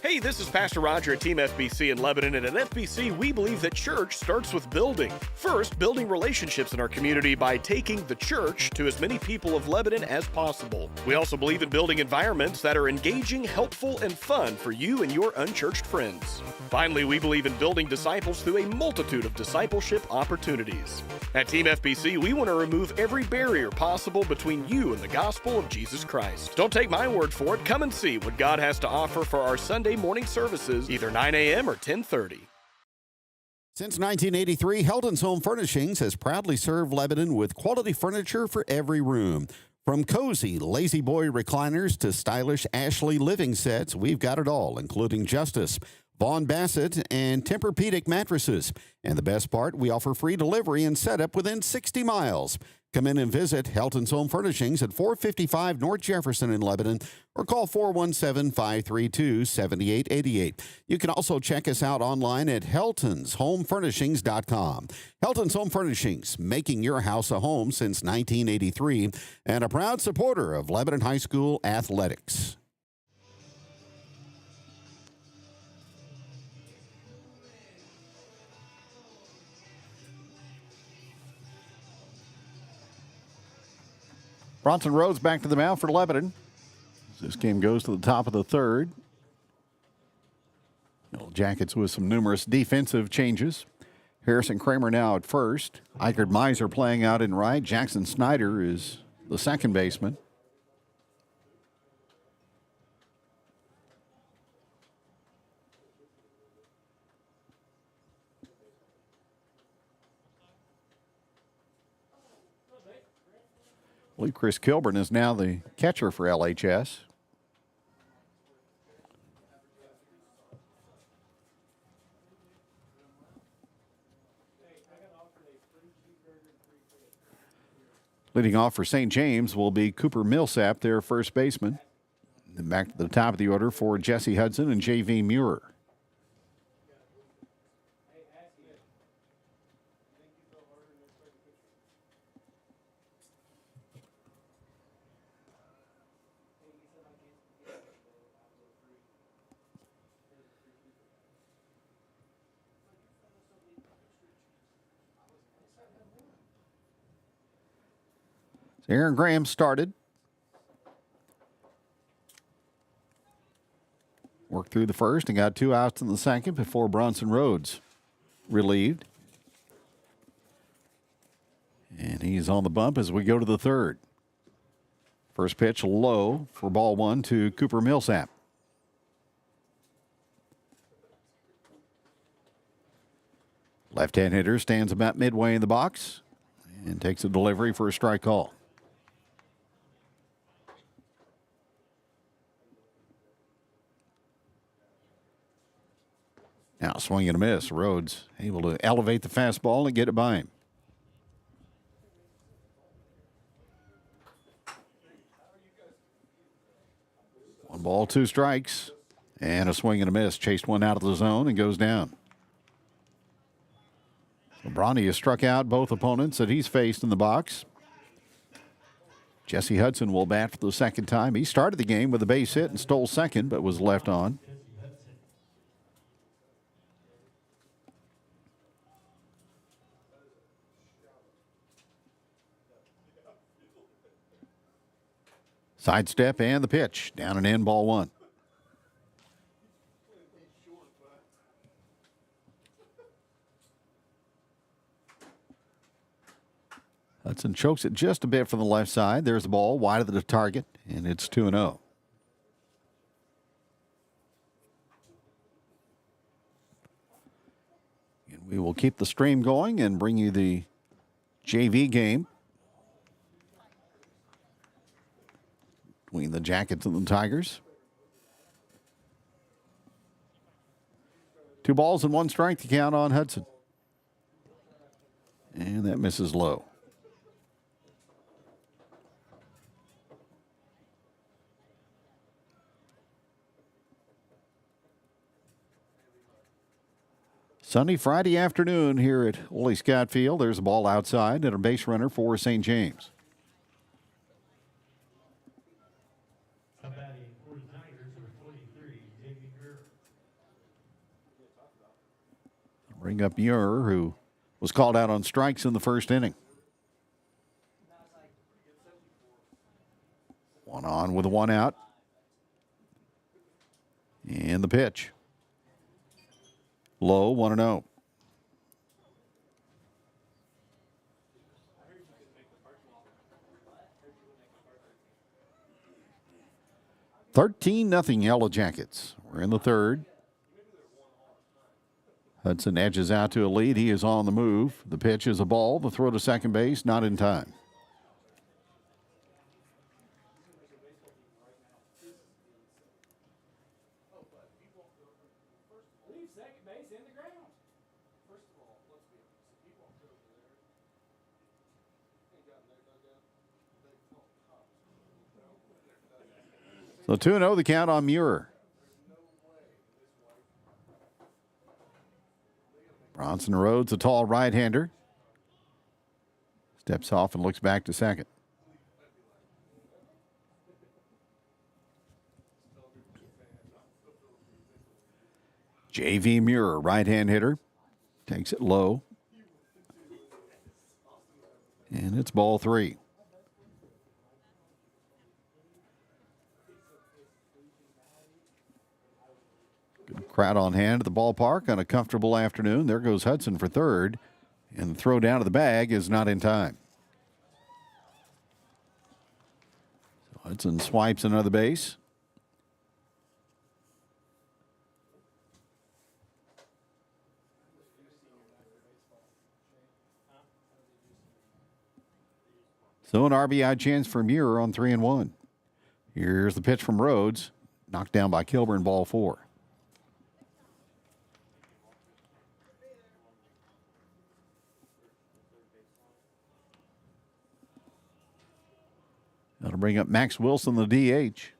Hey, this is Pastor Roger at Team FBC in Lebanon, and at FBC, we believe that church starts with building. First, building relationships in our community by taking the church to as many people of Lebanon as possible. We also believe in building environments that are engaging, helpful, and fun for you and your unchurched friends. Finally, we believe in building disciples through a multitude of discipleship opportunities. At Team FBC, we want to remove every barrier possible between you and the gospel of Jesus Christ. Don't take my word for it. Come and see what God has to offer for our Sunday morning services, either 9 a.m. or 10:30. Since 1983, Helton's Home Furnishings has proudly served Lebanon with quality furniture for every room. From cozy Lazy Boy recliners to stylish Ashley living sets, we've got it all, including Justice, Vaughn Bassett, and Tempur-Pedic mattresses. And the best part, we offer free delivery and setup within 60 miles. Come in and visit Helton's Home Furnishings at 455 North Jefferson in Lebanon or call 417-532-7888. You can also check us out online at heltonshomefurnishings.com. Helton's Home Furnishings, making your house a home since 1983 and a proud supporter of Lebanon High School athletics. Bronson Rhodes back to the mound for Lebanon. This game goes to the top of the third. Jackets with some numerous defensive changes. Harrison Kramer now at first. Eichard Miser playing out in right. Jackson Snyder is the second baseman. I believe Chris Kilburn is now the catcher for LHS. Leading off for St. James will be Cooper Millsap, their first baseman. Then back to the top of the order for Jesse Hudson and J.V. Muir. Aaron Graham started. Worked through the first and got 2 outs in the second before Bronson Rhodes relieved. And he's on the bump as we go to the third. First pitch low for ball 1 to Cooper Millsap. Left-hand hitter stands about midway in the box and takes a delivery for a strike call. Now swing and a miss. Rhodes able to elevate the fastball and get it by him. One ball, 2 strikes, and a swing and a miss. Chased one out of the zone and goes down. So Bronny has struck out both opponents that he's faced in the box. Jesse Hudson will bat for the second time. He started the game with a base hit and stole second, but was left on. Sidestep and the pitch. Down and in, ball 1. Hudson chokes it just a bit from the left side. There's the ball wide of the target, and it's 2-0. And we will keep the stream going and bring you the JV game between the Jackets and the Tigers. 2 balls and 1 strike to count on Hudson. And that misses low. Sunny Friday afternoon here at Ole Scott Field. There's a ball outside and a base runner for St. James. Bring up Muir, who was called out on strikes in the first inning. 1 on with 1 out. And the pitch. Low, 1-0. (13-0) Yellowjackets. We're in the third. Hudson edges out to a lead. He is on the move. The pitch is a ball. The throw to second base, not in time. So 2-0 the count on Muir. Bronson Rhodes, a tall right-hander. Steps off and looks back to second. JV Muir, right-hand hitter. Takes it low. And it's ball 3. Good crowd on hand at the ballpark on a comfortable afternoon. There goes Hudson for third. And the throw down to the bag is not in time. So Hudson swipes another base. So an RBI chance for Muir on 3-1. Here's the pitch from Rhodes. Knocked down by Kilburn, ball 4. That'll bring up Max Wilson, the DH.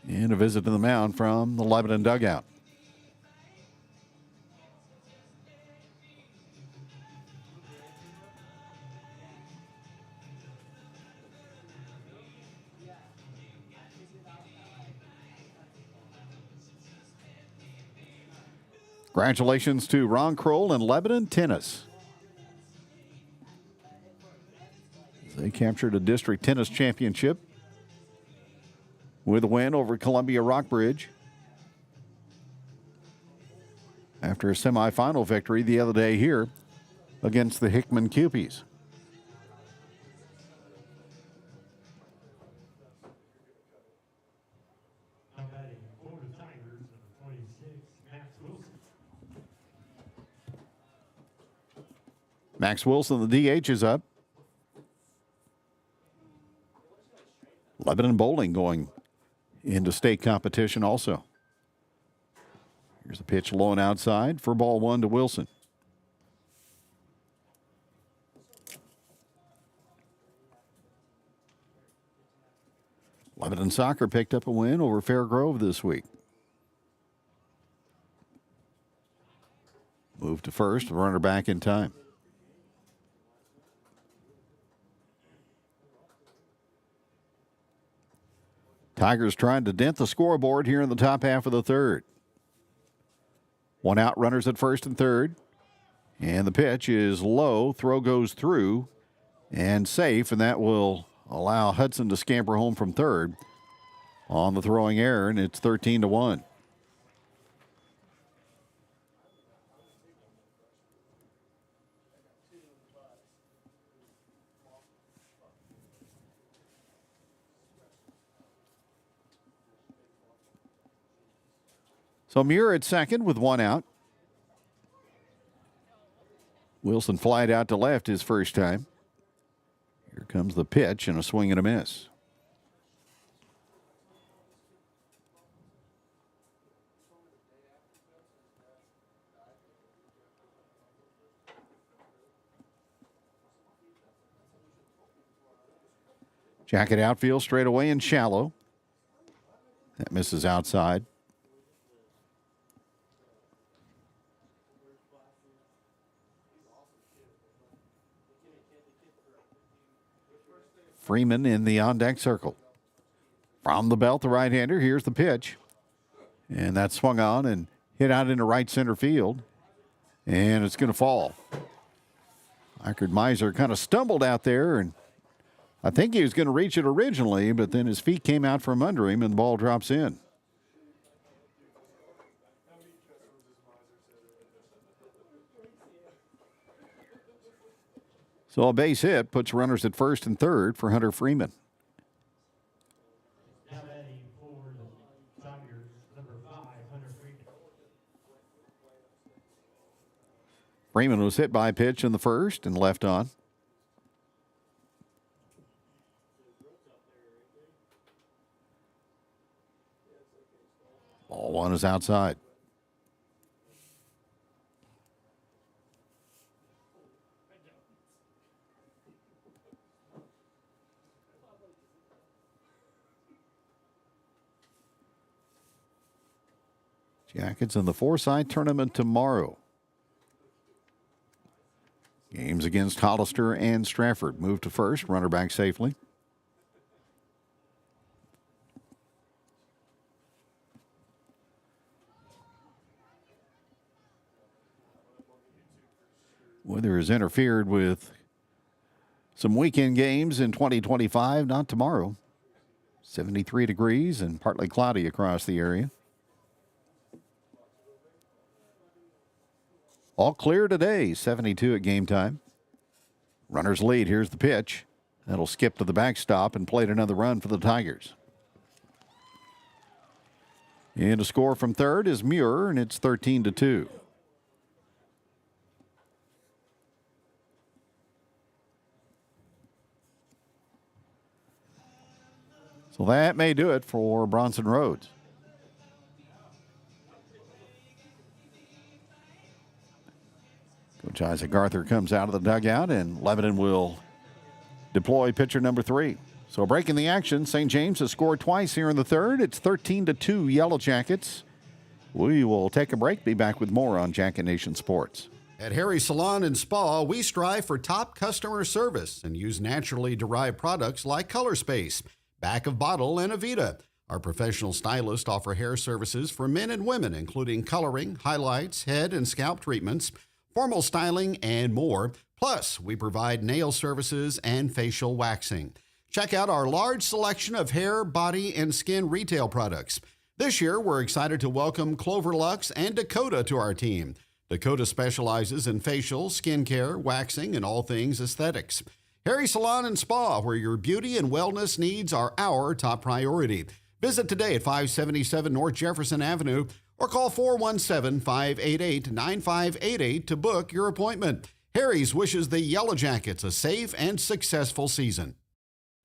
And a visit to the mound from the Lebanon dugout. Congratulations to Ron Kroll and Lebanon Tennis. captured a district tennis championship with a win over Columbia Rockbridge after a semifinal victory the other day here against the Hickman Cupies. Max Wilson, the DH, is up. Lebanon Bowling going into state competition also. Here's a pitch low and outside for ball one to Wilson. Lebanon Soccer picked up a win over Fair Grove this week. Move to first, runner back in time. Tigers trying to dent the scoreboard here in the top half of the third. One out, runners at first and third. And the pitch is low. Throw goes through and safe, and that will allow Hudson to scamper home from third on the throwing error, and it's 13-1. So Muir at second with one out. Wilson flied out to left his first time. Here comes the pitch and a swing and a miss. Jacket outfield straight away and shallow. That misses outside. Freeman in the on-deck circle. From the belt, the right-hander. Here's the pitch. And that swung on and hit out into right center field. And it's going to fall. Eichard Meiser kind of stumbled out there, and I think he was going to reach it originally, but then his feet came out from under him and the ball drops in. So a base hit puts runners at first and third for Hunter Freeman. Now batting for the Tigers, number 5, Hunter Freeman. Freeman was hit by a pitch in the first and left on. Ball one is outside. Jackets in the Forsyth tournament tomorrow. Games against Hollister and Stratford. Move to first, runner back safely. Weather has interfered with some weekend games in 2025, not tomorrow. 73 degrees and partly cloudy across the area. All clear today, 72 at game time. Runners lead. Here's the pitch. That'll skip to the backstop and played another run for the Tigers. And a score from third is Muir, and it's 13-2. So that may do it for Bronson Rhodes. Coach Isaac Arthur comes out of the dugout, and Lebanon will deploy pitcher number 3. So breaking the action, St. James has scored twice here in the third. It's 13-2 Yellow Jackets. We will take a break. Be back with more on Jacket Nation Sports. At Harry's Salon and Spa, we strive for top customer service and use naturally derived products like Color Space, Back of Bottle, and Avita. Our professional stylists offer hair services for men and women, including coloring, highlights, head and scalp treatments. formal styling, and more. Plus, we provide nail services and facial waxing. Check out our large selection of hair, body, and skin retail products. This year, we're excited to welcome Clover Lux and Dakota to our team. Dakota specializes in facial, skincare, waxing, and all things aesthetics. Harry Salon and Spa, where your beauty and wellness needs are our top priority. Visit today at 577 North Jefferson Avenue or call 417-588-9588 to book your appointment. Harry's wishes the Yellowjackets a safe and successful season.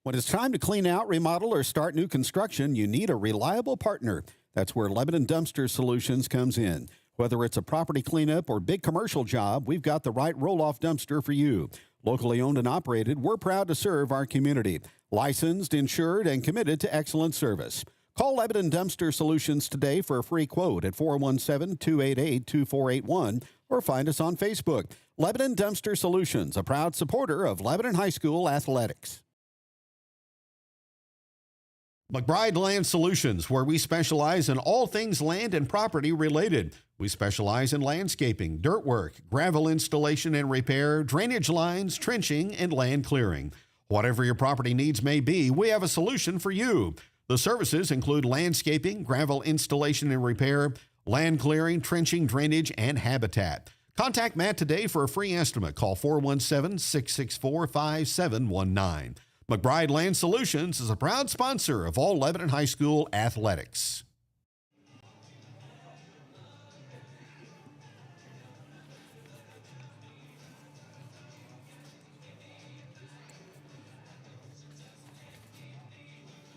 When it's time to clean out, remodel, or start new construction, you need a reliable partner. That's where Lebanon Dumpster Solutions comes in. Whether it's a property cleanup or big commercial job, we've got the right roll-off dumpster for you. Locally owned and operated, we're proud to serve our community. Licensed, insured, and committed to excellent service. Call Lebanon Dumpster Solutions today for a free quote at 417-288-2481 or find us on Facebook. Lebanon Dumpster Solutions, a proud supporter of Lebanon High School athletics. McBride Land Solutions, where we specialize in all things land and property related. We specialize in landscaping, dirt work, gravel installation and repair, drainage lines, trenching, and land clearing. Whatever your property needs may be, we have a solution for you. The services include landscaping, gravel installation and repair, land clearing, trenching, drainage, and habitat. Contact Matt today for a free estimate. Call 417-664-5719. McBride Land Solutions is a proud sponsor of all Lebanon High School athletics.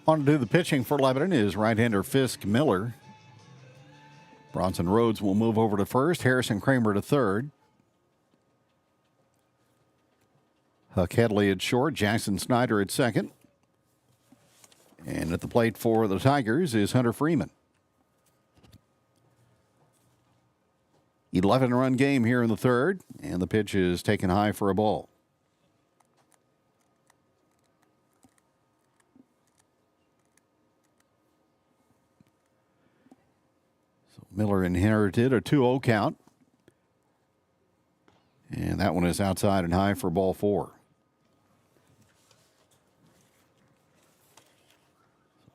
On to do the pitching for Lebanon is right-hander Fisk Miller. Bronson Rhodes will move over to first. Harrison Kramer to third. Huck Headley at short. Jackson Snyder at second. And at the plate for the Tigers is Hunter Freeman. 11-run game here in the third, and the pitch is taken high for a ball. So Miller inherited a 2-0 count. And that one is outside and high for ball 4.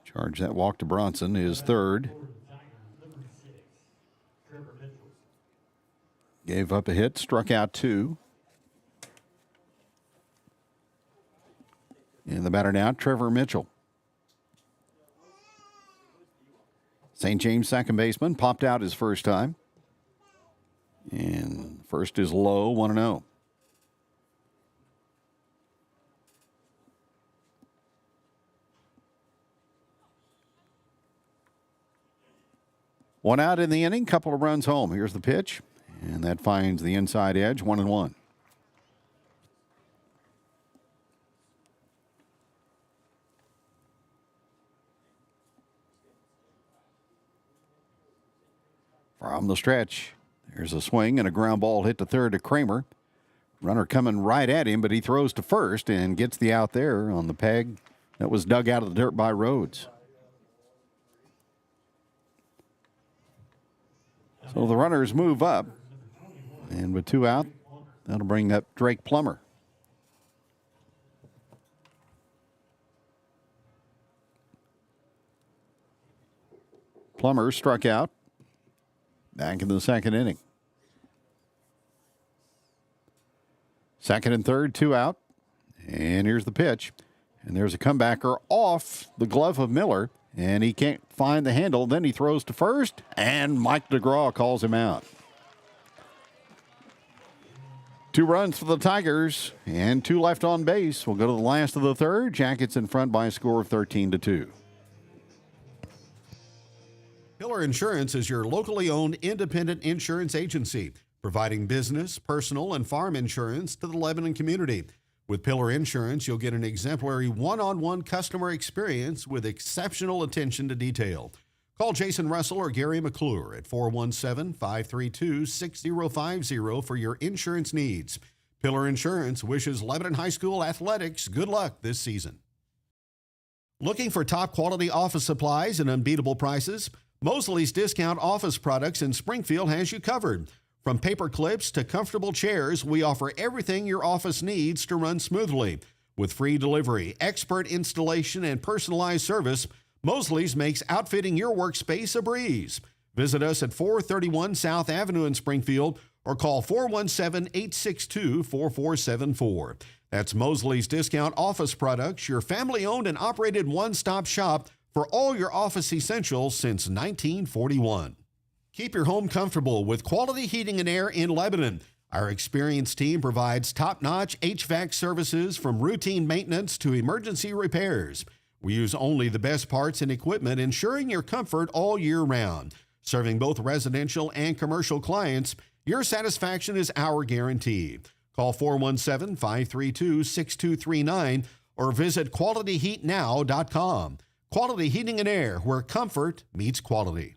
Charge that walk to Bronson is third. Gave up a hit, struck out 2. And the batter now, Trevor Mitchell. St. James second baseman popped out his first time. And first is low, 1-0. One out in the inning, couple of runs home. Here's the pitch, and that finds the inside edge, 1-1. From the stretch, there's a swing and a ground ball hit to third to Kramer. Runner coming right at him, but he throws to first and gets the out there on the peg that was dug out of the dirt by Rhodes. So the runners move up, and with 2 out, that'll bring up Drake Plummer. Plummer struck out back in the second inning. Second and third, 2 out, and here's the pitch. And there's a comebacker off the glove of Miller. And he can't find the handle. Then he throws to first, and Mike DeGraw calls him out. 2 runs for the Tigers, and 2 left on base. We'll go to the last of the third. Jackets in front by a score of 13-2. Pillar Insurance is your locally owned independent insurance agency, providing business, personal, and farm insurance to the Lebanon community. With Pillar Insurance, you'll get an exemplary one-on-one customer experience with exceptional attention to detail. Call Jason Russell or Gary McClure at 417-532-6050 for your insurance needs. Pillar Insurance wishes Lebanon High School athletics good luck this season. Looking for top-quality office supplies and unbeatable prices? Mosley's Discount Office Products in Springfield has you covered. From paper clips to comfortable chairs, we offer everything your office needs to run smoothly. With free delivery, expert installation, and personalized service, Mosley's makes outfitting your workspace a breeze. Visit us at 431 South Avenue in Springfield or call 417-862-4474. That's Mosley's Discount Office Products, your family-owned and operated one-stop shop for all your office essentials since 1941. Keep your home comfortable with quality heating and air in Lebanon. Our experienced team provides top-notch HVAC services from routine maintenance to emergency repairs. We use only the best parts and equipment, ensuring your comfort all year round. Serving both residential and commercial clients, your satisfaction is our guarantee. Call 417-532-6239 or visit qualityheatnow.com. Quality Heating and Air, where comfort meets quality.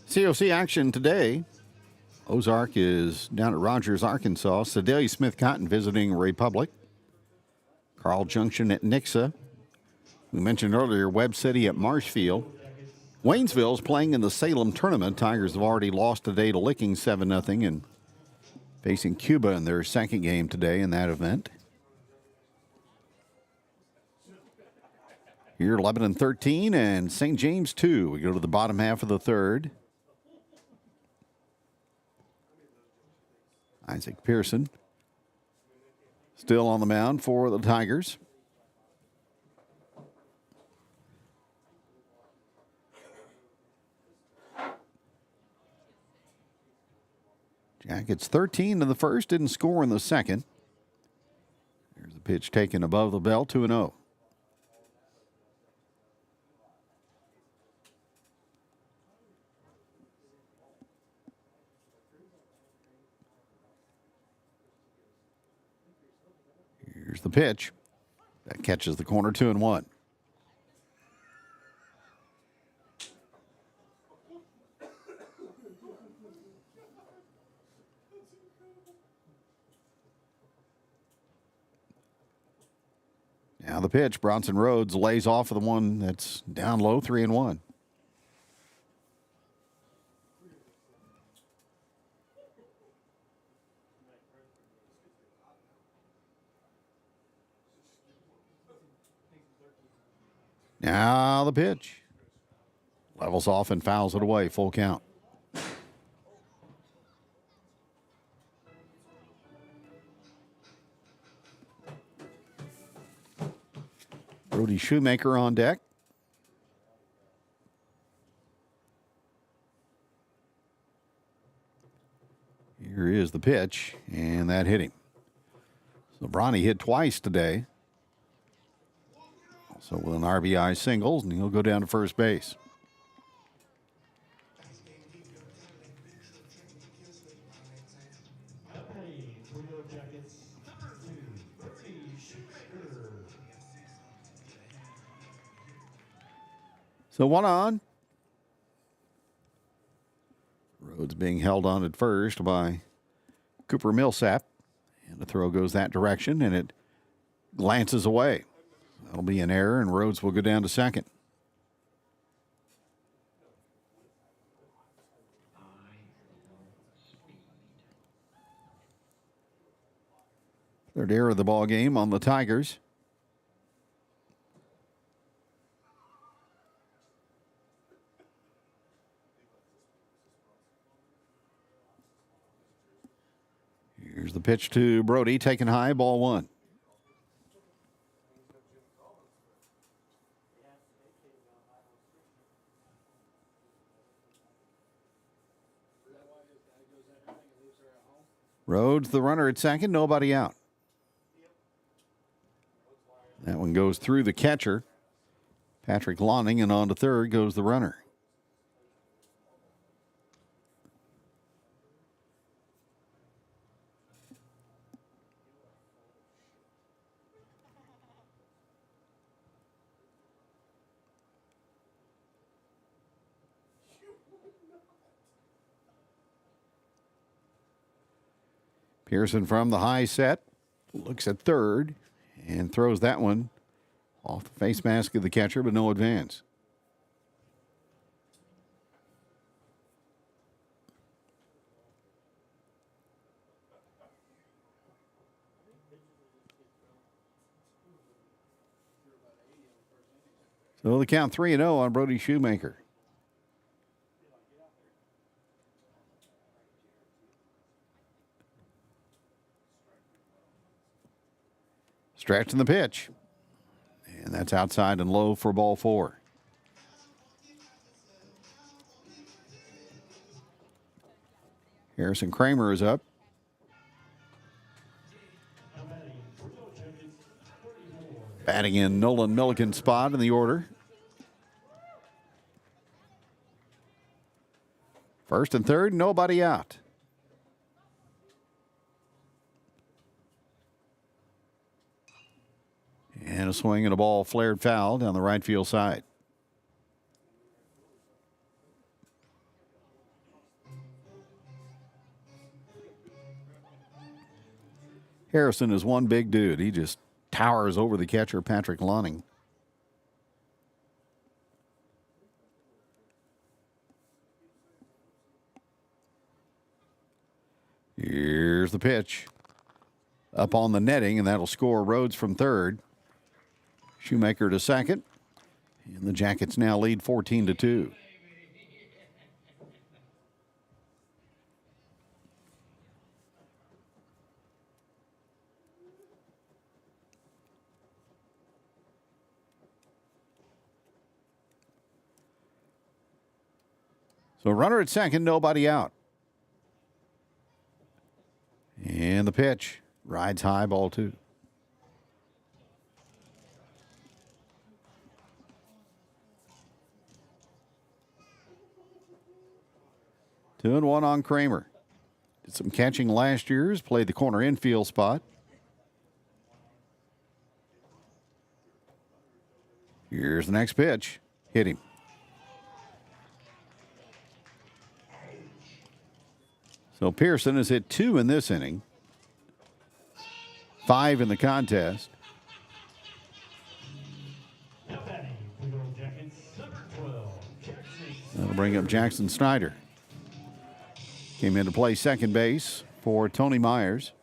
COC action today. Ozark is down at Rogers, Arkansas. Sedalia Smith Cotton visiting Republic. Carl Junction at Nixa. We mentioned earlier Webb City at Marshfield. Waynesville's playing in the Salem tournament. Tigers have already lost today to Licking 7-0 and facing Cuba in their second game today in that event. Here, Lebanon 13 and St. James 2. We go to the bottom half of the third. Isaac Pearson still on the mound for the Tigers. Jackets 13 in the first, didn't score in the second. There's the pitch taken above the bell, 2-0. Here's the pitch. That catches the corner, 2-1. Now the pitch. Bronson Rhodes lays off of the one that's down low, 3-1. Now the pitch. Levels off and fouls it away. Full count. Brody Shoemaker on deck. Here is the pitch, and that hit him. So Bronny hit twice today. Also with an RBI singles, and he'll go down to first base. So one on. Rhodes being held on at first by Cooper Millsap. And the throw goes that direction, and it glances away. That'll be an error, and Rhodes will go down to second. Third error of the ball game on the Tigers. Here's the pitch to Brody, taken high, ball one. Rhodes, the runner at second, nobody out. That one goes through the catcher, Patrick Lonning, and on to third goes the runner. Pearson from the high set, looks at third, and throws that one Off the face mask of the catcher, but no advance. So the count 3-0 on Brody Shoemaker. Stretching the pitch. And that's outside and low for ball 4. Harrison Kramer is up. Batting in Nolan Milliken's spot in the order. First and third, nobody out. And a swing and a ball flared foul down the right field side. Harrison is one big dude. He just towers over the catcher, Patrick Lonning. Here's the pitch. Up on the netting, and that'll score Rhodes from third. Shoemaker to second. And the Jackets now lead 14-2. So runner at second, nobody out. And the pitch. Rides high, ball 2. Two and one on Kramer. Did some catching last year's, played the corner infield spot. Here's the next pitch. Hit him. So Pearson has hit 2 in this inning. 5 in the contest. That'll bring up Jackson Snyder. Came in to play second base for Tony Myers.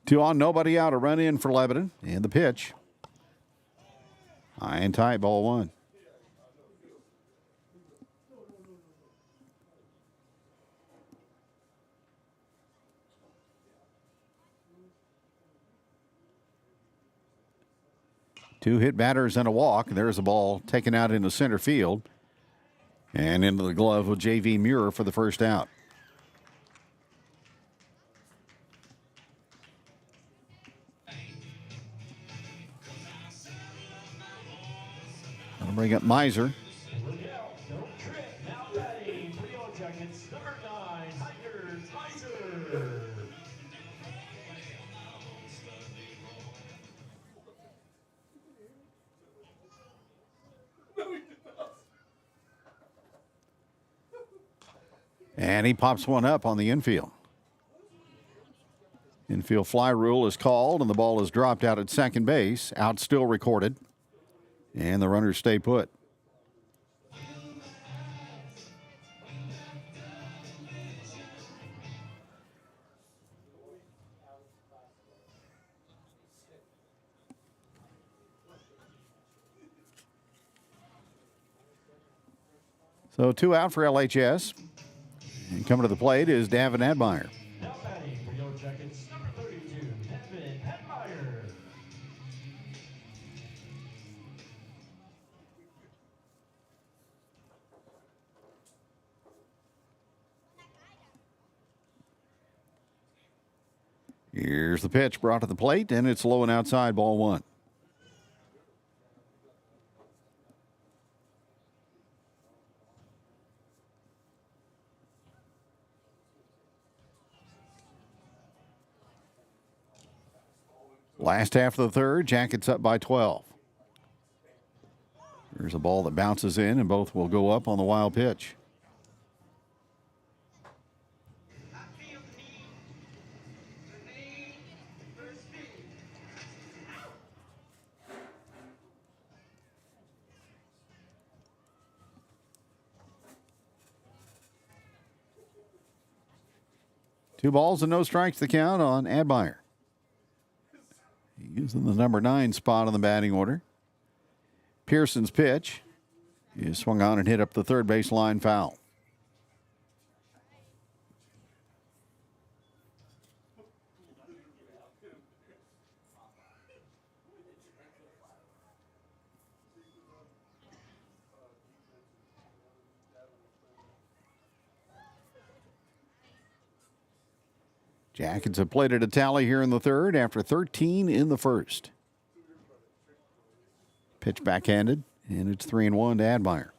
2 on, nobody out. A run in for Lebanon. And the pitch. High and tight, ball 1. Two hit batters and a walk. There's a ball taken out into center field and into the glove of J.V. Muir for the first out. I'll bring up Miser. And he pops one up on the infield. Infield fly rule is called, and the ball is dropped out at second base. Out still recorded. And the runners stay put. So 2 out for LHS. And coming to the plate is Davin Admire. Now batting for Yellowjackets, number 32, Davin Admire. Here's the pitch brought to the plate, and it's low and outside, ball 1. Last half of the third, Jackets up by 12. There's a ball that bounces in, and both will go up on the wild pitch. 2 balls and no strikes the count on Admire. He's in the number 9 spot on the batting order. Pearson's pitch is swung on and hit up the third base line foul. Jackets have played at a tally here in the third after 13 in the first. Pitch backhanded, and it's 3-1 to Admire.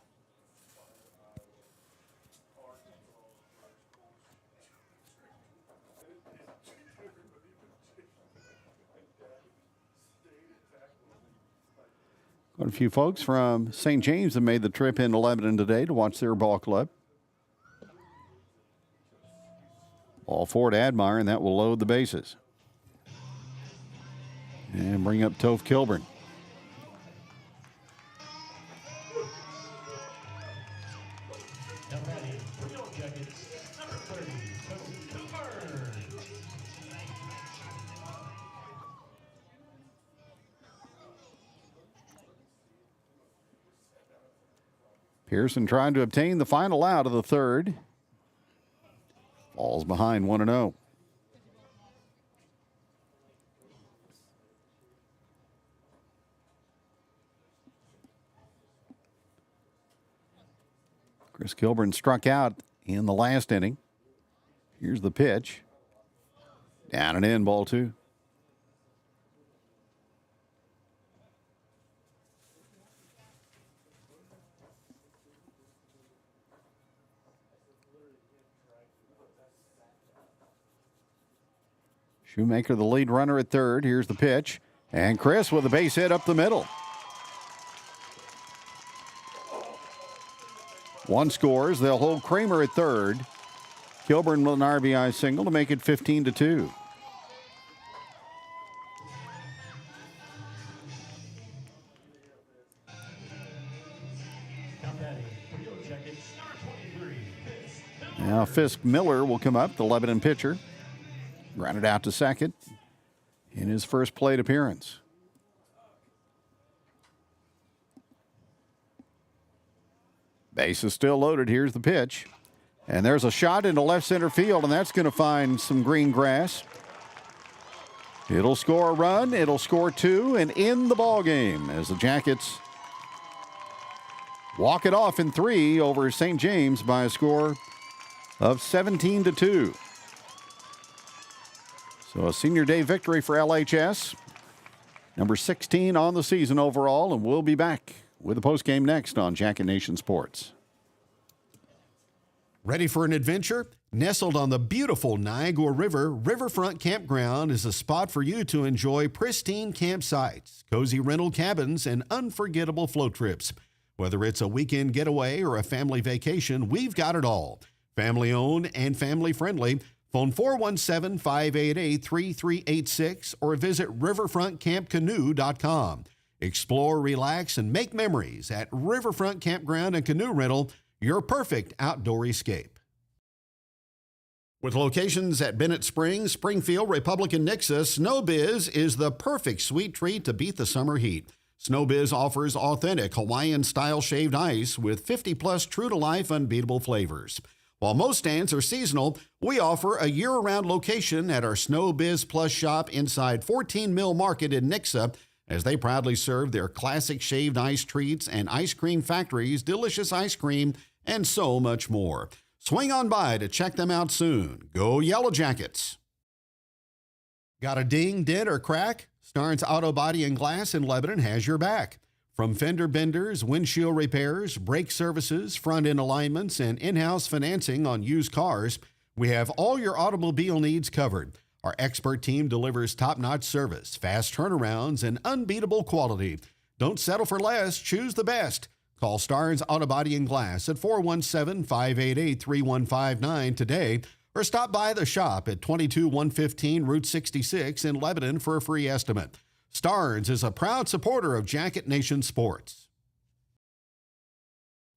Got a few folks from St. James have made the trip into Lebanon today to watch their ball club. All 4 to Admire, and that will load the bases. And bring up Toph Kilburn. Now batting for Yellowjackets, number 30, Toph Kilburn. Pearson trying to obtain the final out of the third. Falls behind 1-0. Chris Kilburn struck out in the last inning. Here's the pitch. Down and in, ball 2. Shoemaker, the lead runner at third. Here's the pitch. And Chris with a base hit up the middle. One scores. They'll hold Kramer at third. Kilburn with an RBI single to make it 15-2. Now Fisk Miller will come up, the Lebanon pitcher. Grounded out to second in his first plate appearance. Base is still loaded. Here's the pitch. And there's a shot into left center field, and that's going to find some green grass. It'll score a run. It'll score 2 and end the ball game as the Jackets walk it off in 3 over St. James by a score of 17-2. So a senior day victory for LHS. Number 16 on the season overall, and we'll be back with the postgame next on Jacket Nation Sports. Ready for an adventure? Nestled on the beautiful Niagara River, Riverfront Campground is a spot for you to enjoy pristine campsites, cozy rental cabins, and unforgettable float trips. Whether it's a weekend getaway or a family vacation, we've got it all. Family owned and family friendly. Phone 417-588-3386 or visit riverfrontcampcanoe.com. Explore, relax, and make memories at Riverfront Campground and Canoe Rental, your perfect outdoor escape. With locations at Bennett Springs, Springfield, Republic, and Nixa, Snowbiz is the perfect sweet treat to beat the summer heat. Snowbiz offers authentic Hawaiian-style shaved ice with 50-plus true-to-life unbeatable flavors. While most stands are seasonal, we offer a year-round location at our Snowbiz Plus shop inside 14 Mill Market in Nixa, as they proudly serve their classic shaved ice treats and ice cream factories, delicious ice cream, and so much more. Swing on by to check them out soon. Go Yellowjackets! Got a ding, dent, or crack? Starnes Auto Body and Glass in Lebanon has your back. From fender benders, windshield repairs, brake services, front-end alignments, and in-house financing on used cars, we have all your automobile needs covered. Our expert team delivers top-notch service, fast turnarounds, and unbeatable quality. Don't settle for less. Choose the best. Call Starnes Auto Body and Glass at 417-588-3159 today, or stop by the shop at 22115 Route 66 in Lebanon for a free estimate. Starnes is a proud supporter of Jacket Nation Sports.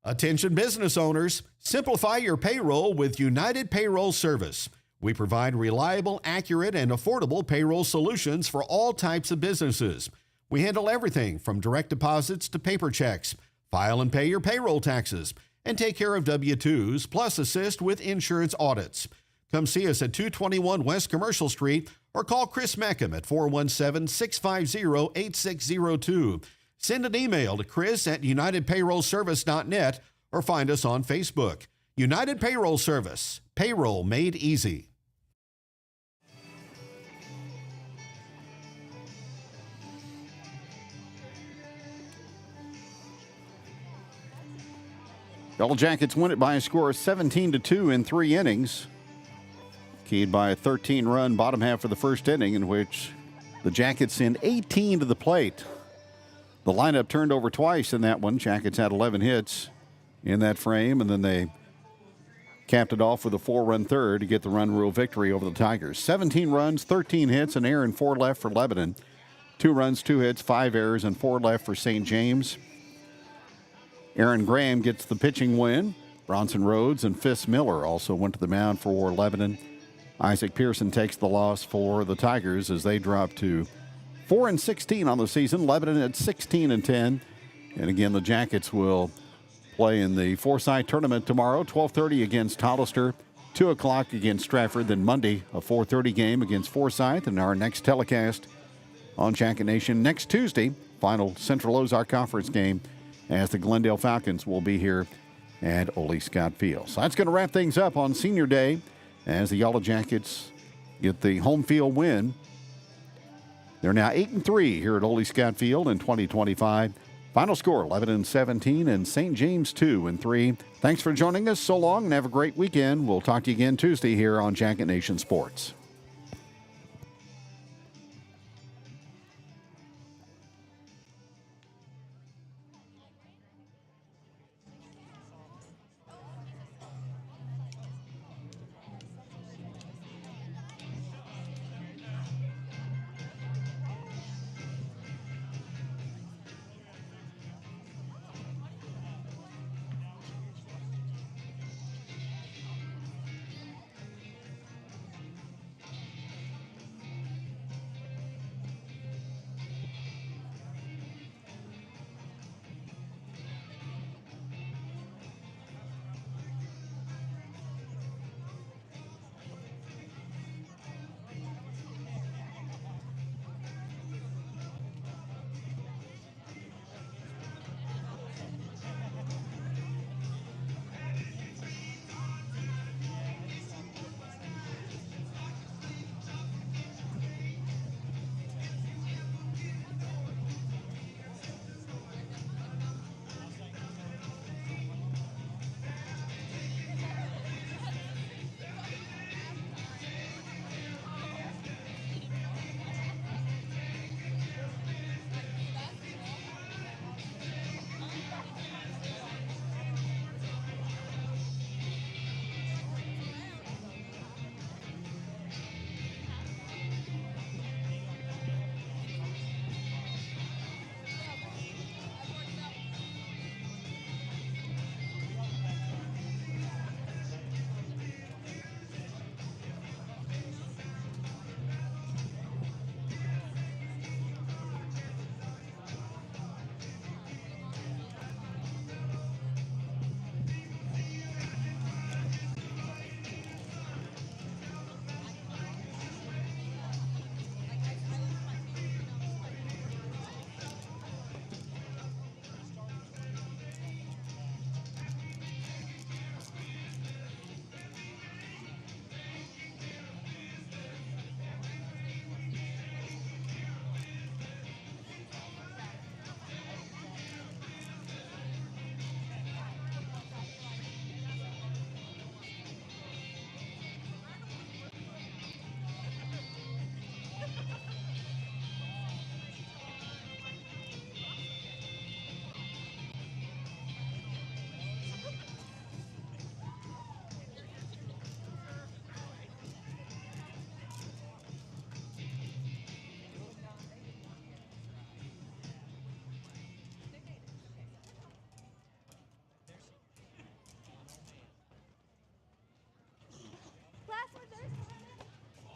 Attention business owners, simplify your payroll with United Payroll Service. We provide reliable, accurate, and affordable payroll solutions for all types of businesses. We handle everything from direct deposits to paper checks, file and pay your payroll taxes, and take care of W-2s, plus assist with insurance audits. Come see us at 221 West Commercial Street or call Chris Meckham at 417-650-8602. Send an email to chris@unitedpayrollservice.net or find us on Facebook. United Payroll Service. Payroll made easy. Yellowjackets win it by a score of 17-2 in 3 innings. Keyed by a 13-run bottom half of the first inning, in which the Jackets sent 18 to the plate. The lineup turned over twice in that one. Jackets had 11 hits in that frame, and then they capped it off with a 4-run third to get the run rule victory over the Tigers. 17 runs, 13 hits, an error, and 4 left for Lebanon. 2 runs, 2 hits, 5 errors, and 4 left for St. James. Aaron Graham gets the pitching win. Bronson Rhodes and Fitz Miller also went to the mound for Lebanon. Isaac Pearson takes the loss for the Tigers as they drop to 4-16 on the season. Lebanon at 16-10. And again, the Jackets will play in the Forsyth tournament tomorrow, 12:30 against Hollister, 2 o'clock against Stratford. Then Monday, a 4:30 game against Forsyth. And our next telecast on Jacket Nation next Tuesday, final Central Ozark Conference game, as the Glendale Falcons will be here at Ole Scott Field. So that's going to wrap things up on Senior Day as the Yellowjackets get the home field win. They're now 8-3 here at Ole Scott Field in 2025. Final score, Lebanon 17 and St. James 2-3. Thanks for joining us. So long and have a great weekend. We'll talk to you again Tuesday here on Jacket Nation Sports.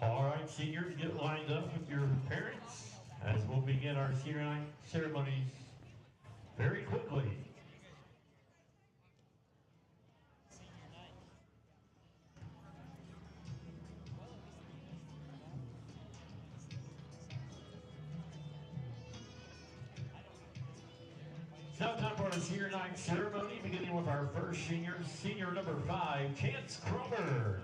All right, seniors, get lined up with your parents as we'll begin our senior night ceremonies very quickly. It's now time for our senior night ceremony, beginning with our first senior, senior number 5, Chance Cromer.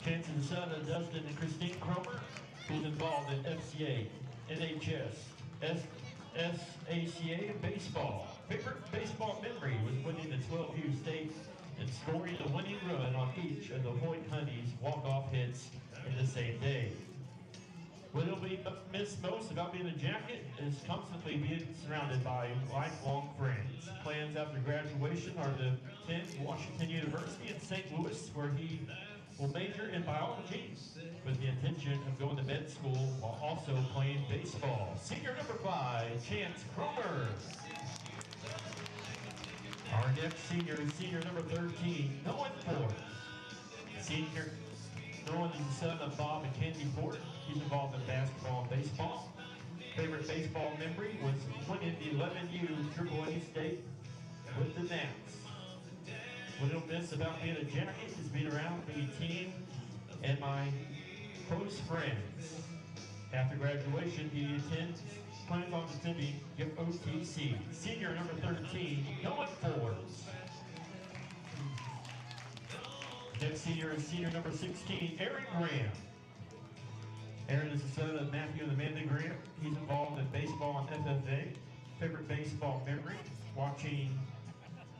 Chance is the son of Dustin and Christine Cromer, who's involved in FCA, NHS, SACA, and baseball. Favorite baseball memory was winning the 12U state and scoring the winning run on each of the Hoyt Honeys walk-off hits in the same day. What he'll be missed most about being a Jacket is constantly being surrounded by lifelong friends. Plans after graduation are to attend Washington University in St. Louis, where he will major in biology with the intention of going to med school while also playing baseball. Senior number 5, Chance Cromer. Our next senior is senior number 13, Noah Ford. Senior Noah is the son of Bob and Candy Ford. He's involved in basketball and baseball. Favorite baseball memory was winning the 11U AAA state with the Nats. What he'll miss about being a Jacket is being around the team and my close friends. After graduation, he plans on attending OTC. Senior number 13, Noah Ford. Next senior is senior number 16, Aaron Graham. Aaron is the son of Matthew and Amanda Graham. He's involved in baseball and FFA. Favorite baseball memory, watching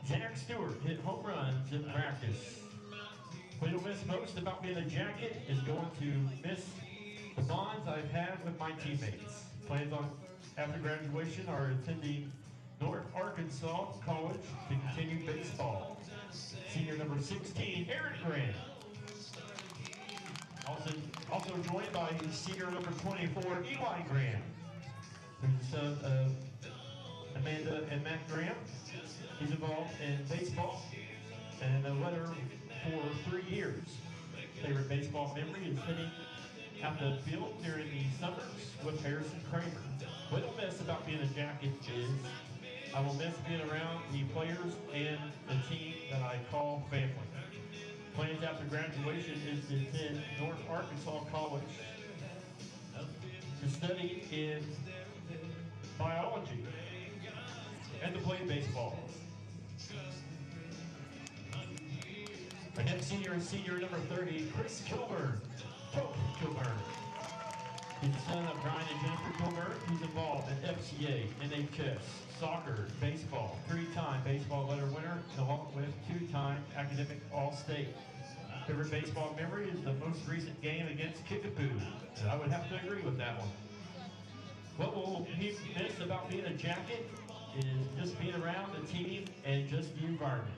Jack Stewart hit home runs in practice. What you'll miss most about being a Jacket is going to miss the bonds I've had with my teammates. Plans on after graduation are attending North Arkansas College to continue baseball. Senior number 16, Aaron Grant. Also joined by senior number 24, Eli Graham, who's the son of Amanda and Matt Graham. He's involved in baseball and a letter for 3 years. Favorite baseball memory is hitting out the field during the summers with Harrison Kramer. What I'll miss about being a Jacket is I will miss being around the players and the team that I call family. Plans after graduation is to attend North Arkansas College to study in biology and to play baseball. Our next senior is senior number 30, Chris Kilburn. Kilburn. He's the son of Brian and Jennifer Kilburn. He's involved in FCA, NHS, soccer, baseball, 3-time baseball letter winner, along with 2-time academic All-State. Favorite baseball memory is the most recent game against Kickapoo. And I would have to agree with that one. What will he miss about being a Jacket is just being around the team and just the environment.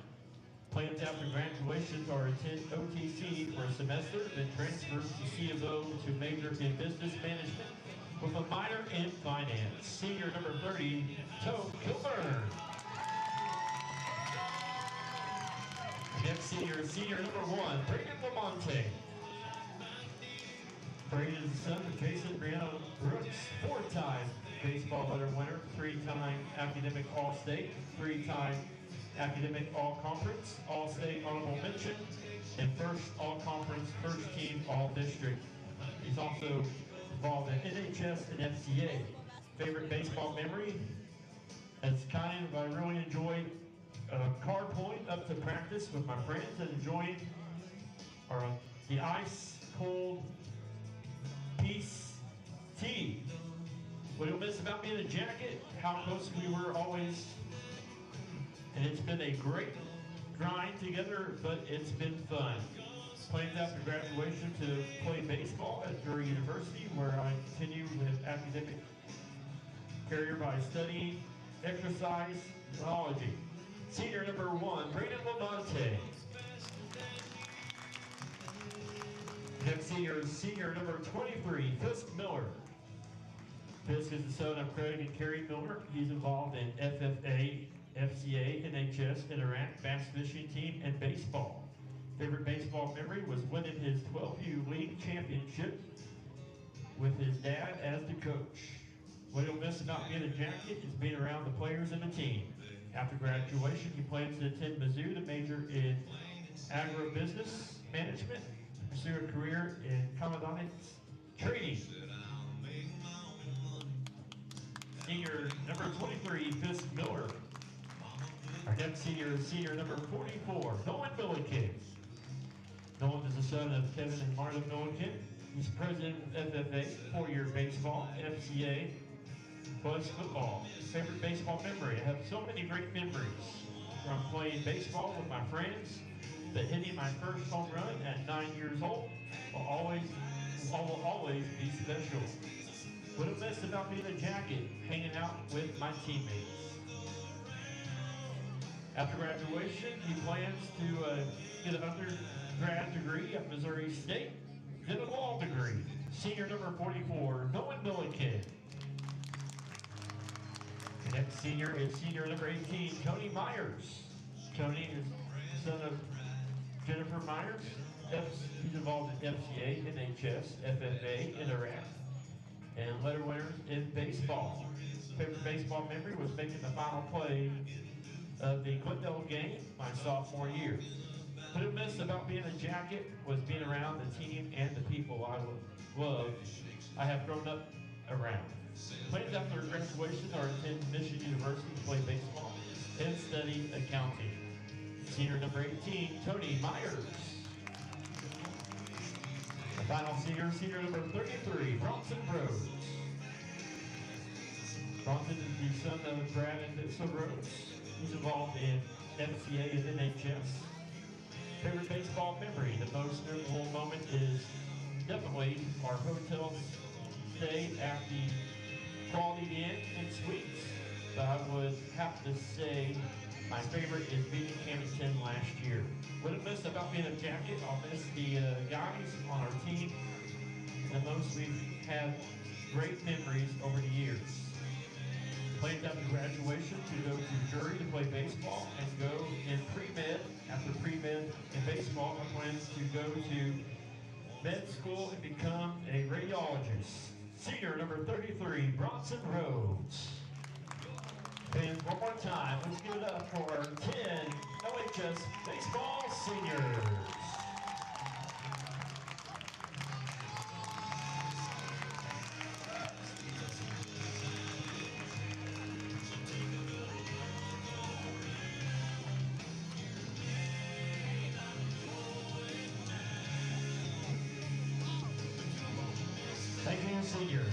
Plans after graduation are attend OTC for a semester, then transfer to C of O to major in business management with a minor in finance. Senior number 30, Toe Kilburn. Next senior is senior number 1, Brayden Lamonte. Brayden is the son of Jason and Brianna Brooks, 4-time baseball letter winner, 3-time academic All-State, 3-time academic All-Conference, All-State honorable mention, and first All-Conference, first team All-District. He's also involved in NHS and FCA. Favorite baseball memory? As kind of, I really enjoyed card point up to practice with my friends and enjoying the ice cold peace tea. What you'll miss about being a Jacket, how close we were always. And it's been a great grind together, but it's been fun. Plans after graduation to play baseball at Drury University, where I continue with academic career by studying exercise biology. Senior number 1, Brayden Lamonte. Next senior is senior number 23, Fisk Miller. Fisk is the son of Craig and Carrie Miller. He's involved in FFA, FCA, NHS, Interact, bass fishing team, and baseball. Favorite baseball memory was winning his 12U league championship with his dad as the coach. What he'll miss about being a Jacket is being around the players and the team. After graduation, he plans to attend Mizzou to major in agribusiness management, pursue a career in commodities trading. Senior number 23, Fist Miller. Our next senior is senior number 44, Nolan Milliken. Nolan is the son of Kevin and Martha Milliken. He's president of FFA, 4-year baseball, FCA, plus football. Favorite baseball memory? I have so many great memories from playing baseball with my friends, but hitting my first home run at 9 years old will always be special. What I miss about being a Jacket, hanging out with my teammates. After graduation, he plans to get an undergrad degree at Missouri State, then a law degree. Senior number 44, Nolan Milliken. The next senior is senior number 18, Tony Myers. Tony is the son of Jennifer Myers. He's involved in FCA, NHS, FFA, Interact, and letter winners in baseball. Favorite baseball memory was making the final play of the Glendale game my sophomore year. What I missed about being a Jacket was being around the team and the people I love. I have grown up around. Plans after graduation are attend Michigan University to play baseball and study accounting. Senior number 18, Tony Myers. The final senior, senior number 33, Bronson Rhodes. Bronson is the son of Brad and Lisa Rhodes. He's involved in FCA and NHS. Favorite baseball memory? The most memorable moment is definitely our hotel stay at the Quality Inn and Suites. But I would have to say my favorite is beating Camden last year. What I miss about being a Jacket, I'll miss the guys on our team. The most we've had great memories over the years. Plans after graduation to go to Missouri to play baseball and go in pre-med. After pre-med in baseball, my plans to go to med school and become a radiologist. Senior number 33, Bronson Rhodes. And one more time, let's give it up for 10 LHS baseball seniors. Thank you, seniors.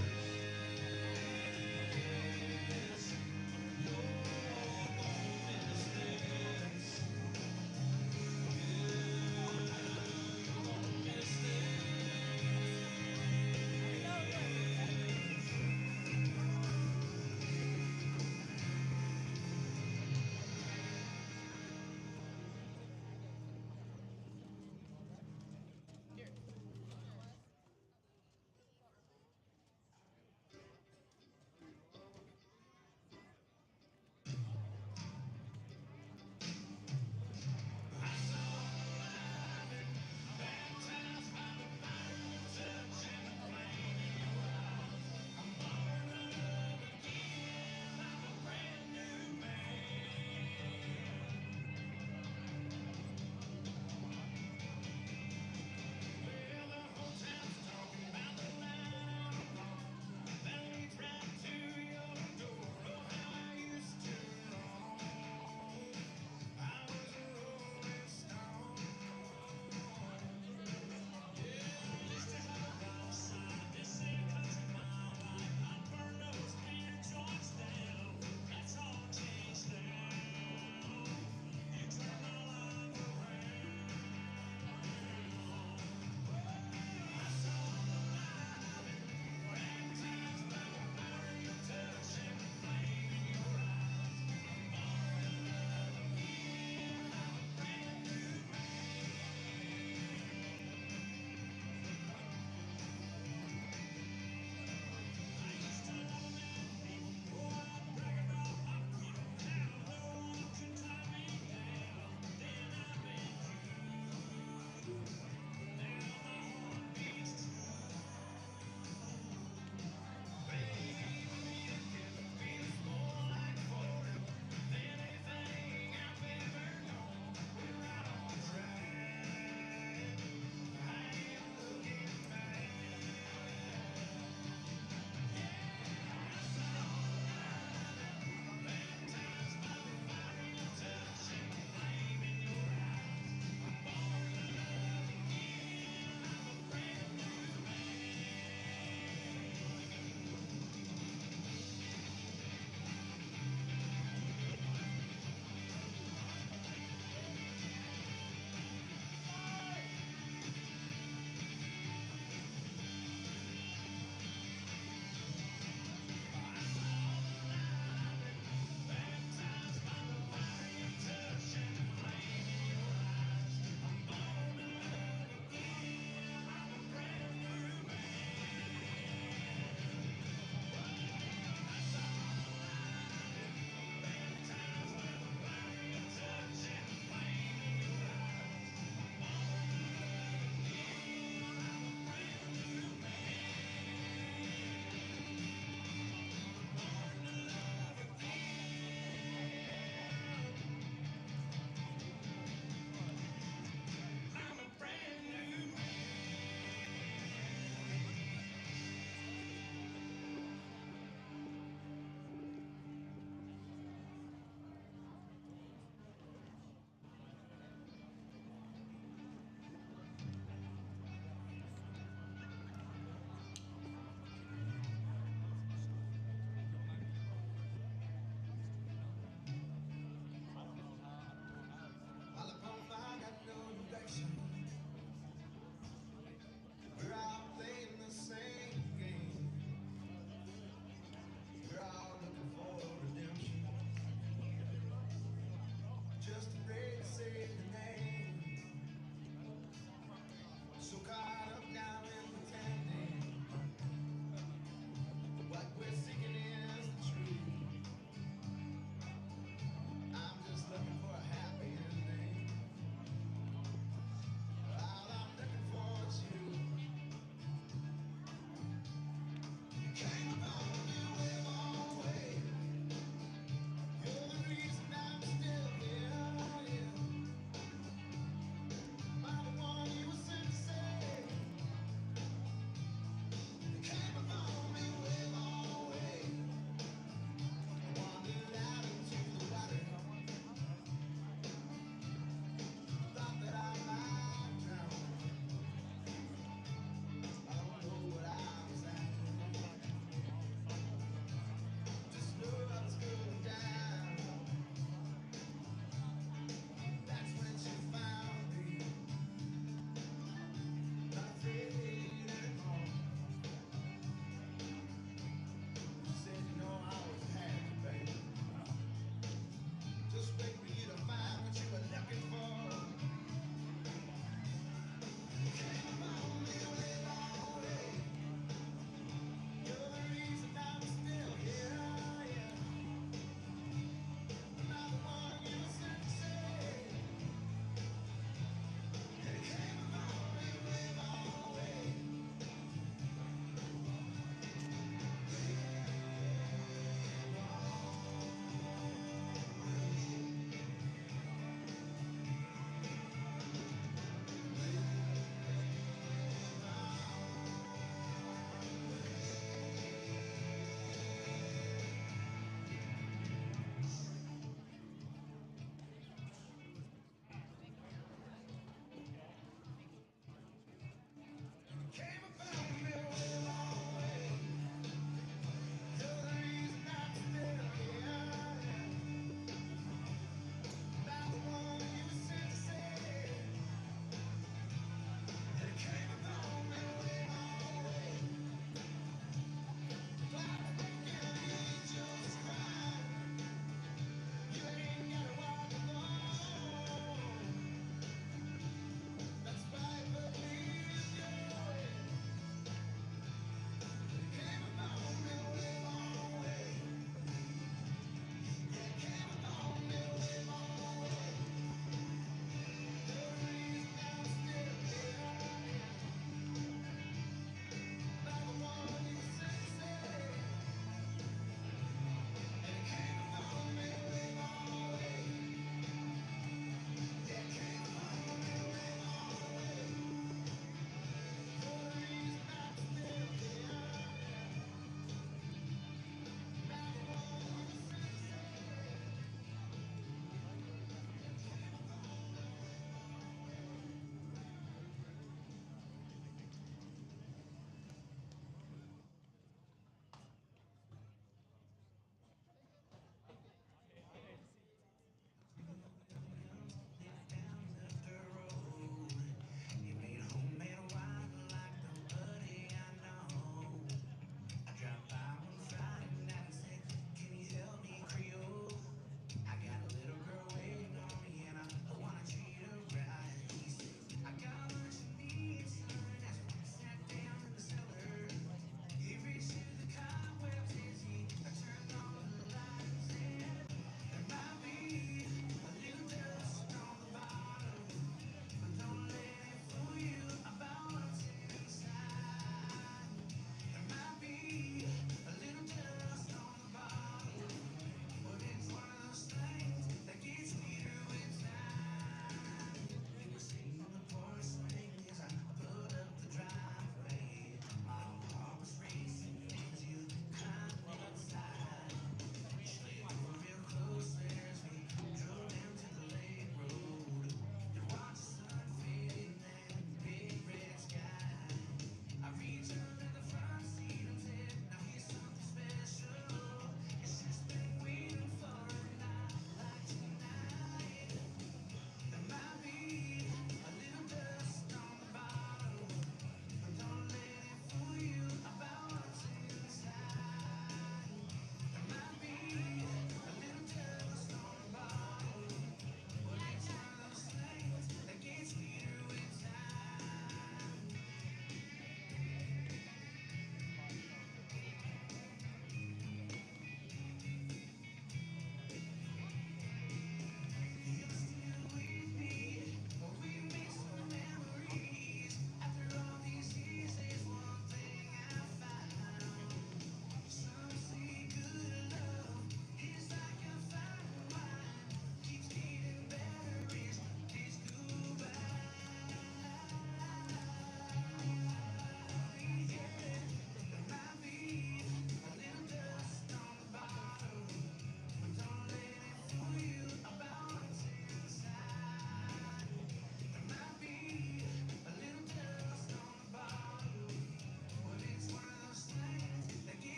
so caught up now in pretending what we're seeking is the truth. I'm just looking for a happy ending. All I'm looking for is you. You came along and went my way. You're the reason I'm still here. By the one you were sent to say.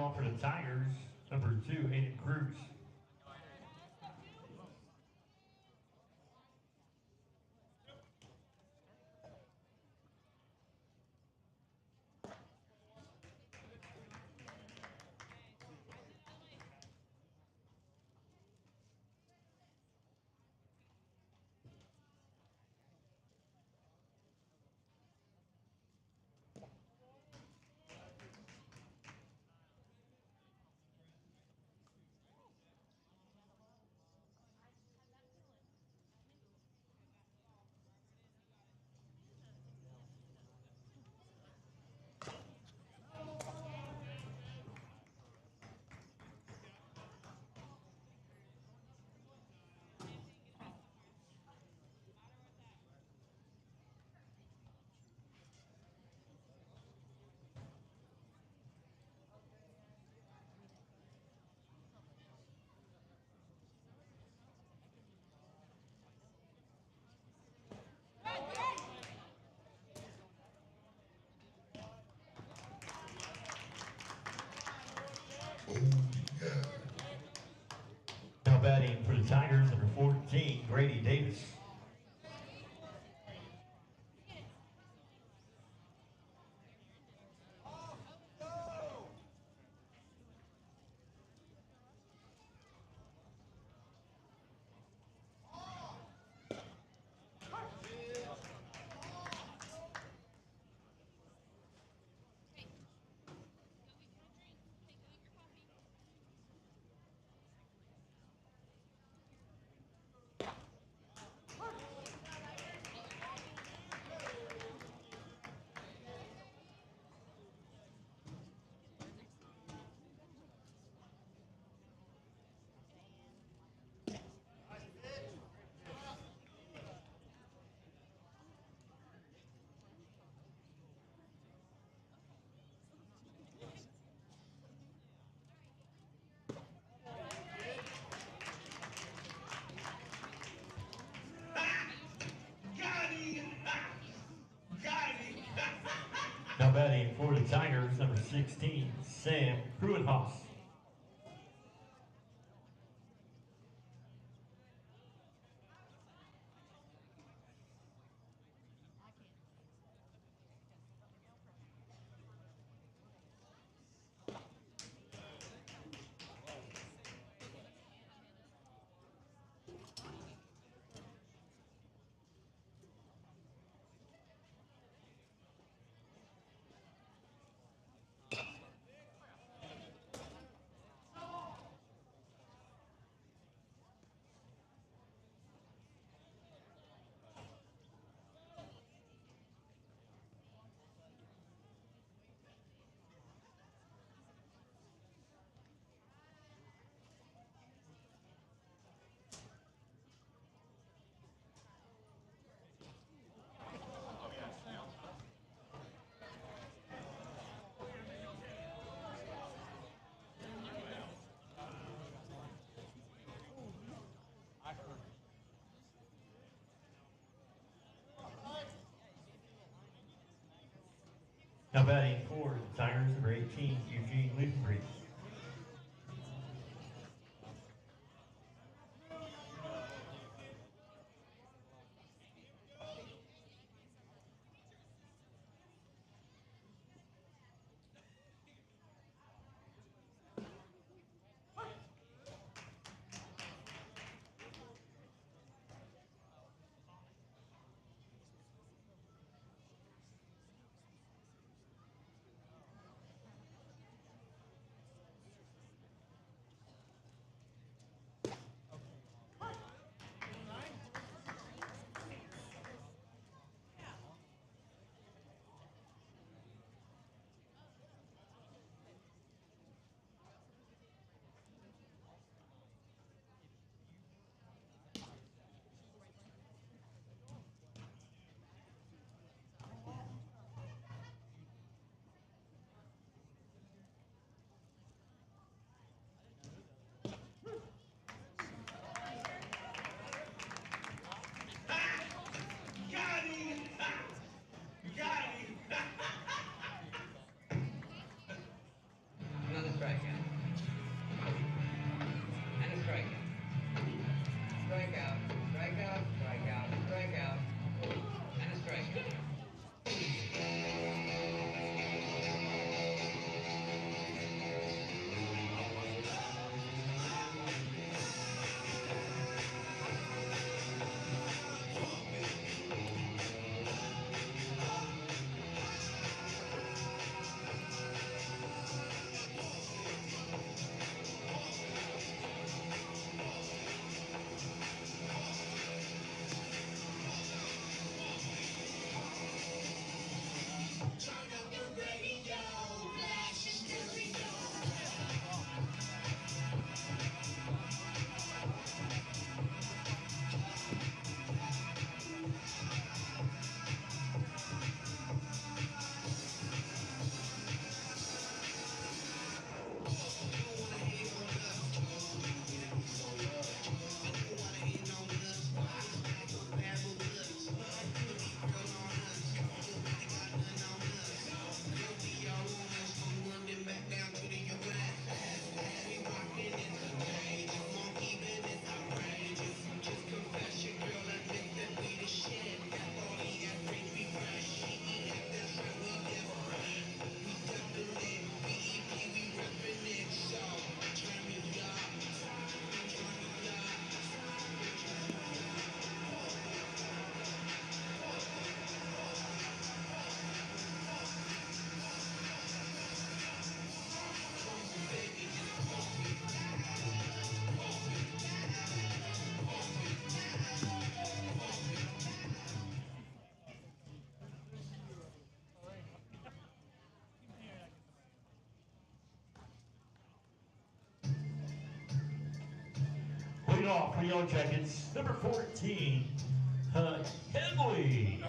on for the Tigers, number 2, Aiden Cruz. Now batting for the Tigers, number 14, Grady Davis. Now batting for the Tigers, number 16, Sam Kruenhaus. Now batting for the Tigers, number 18, Eugene Liefenbrief. off for the Yellowjackets, number 14, Henley.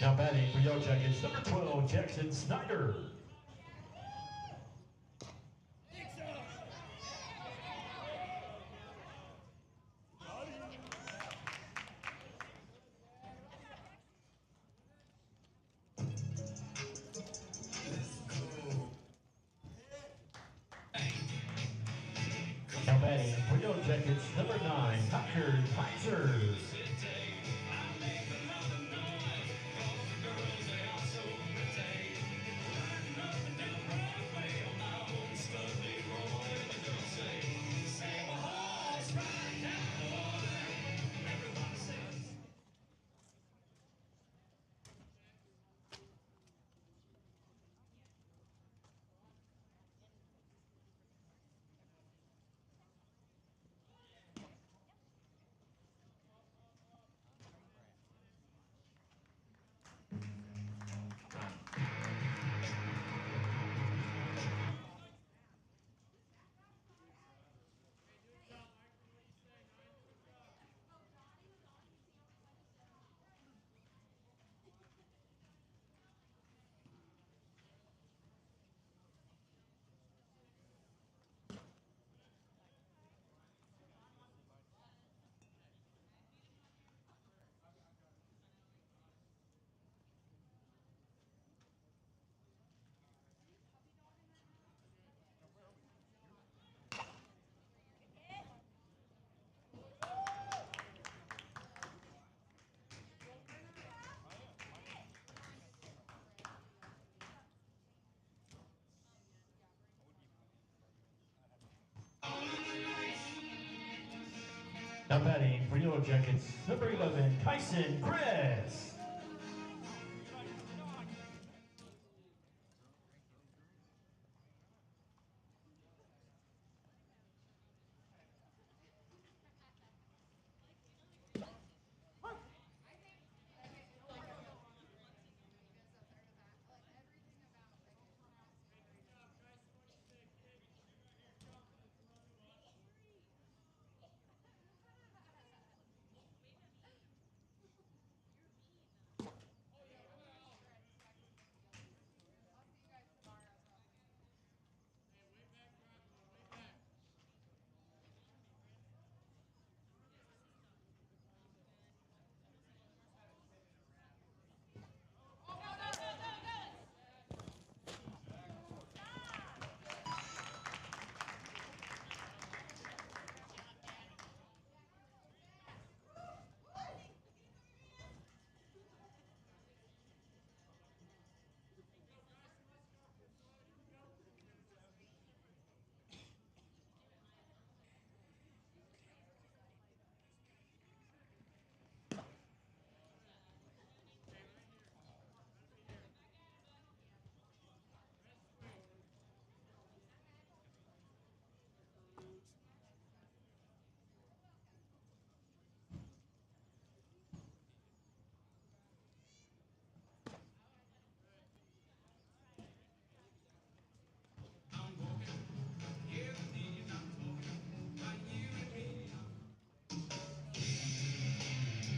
Now batting for Yellowjackets, number 12, Jackson Snyder. Now batting for Yellowjackets, number 9, Tucker Kaiser. Now batting for Yellowjackets, number 11, Kyson Chris.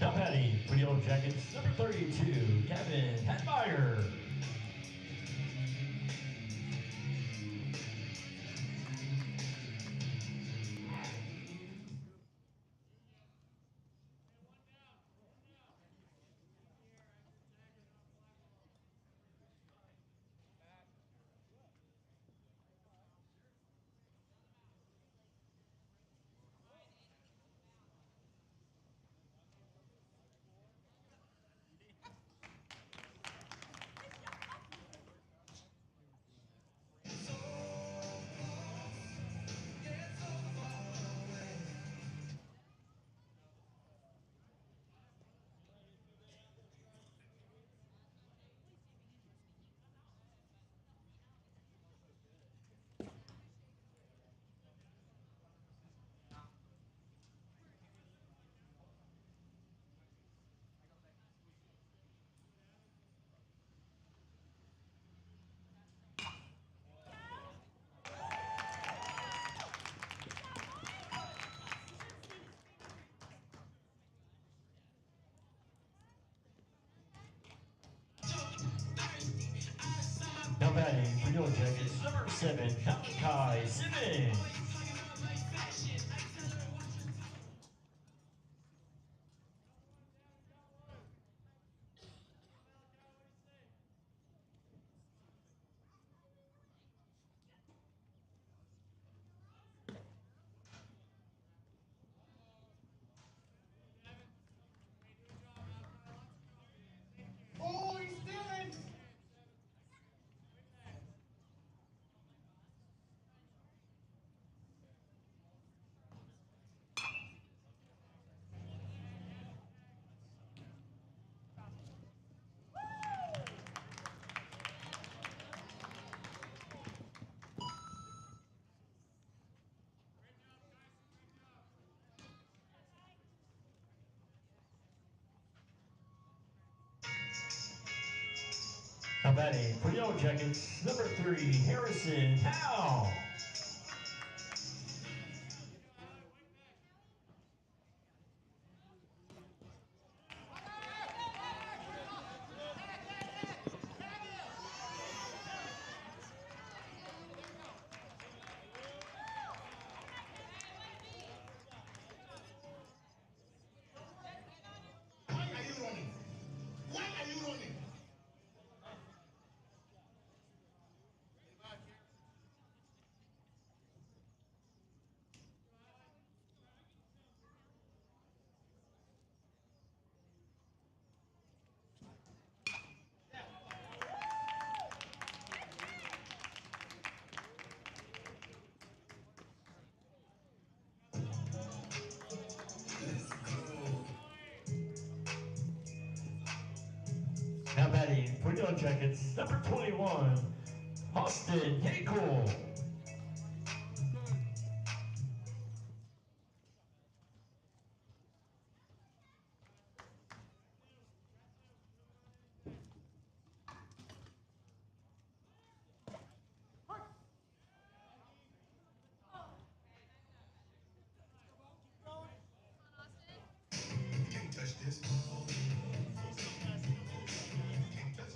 Now batting for the Yellowjackets, number 32, Kevin Hetmeyer. Now batting for the Yellowjackets, number 7, Malachi Simmons. Oh, he's stealing! Now batting for the Yellowjackets, number 3, Harrison Howe. Why are you running? Why are you running? Now batting for the Yellowjackets, number 21, Austin Hinkle. You can't touch this. You can't touch this.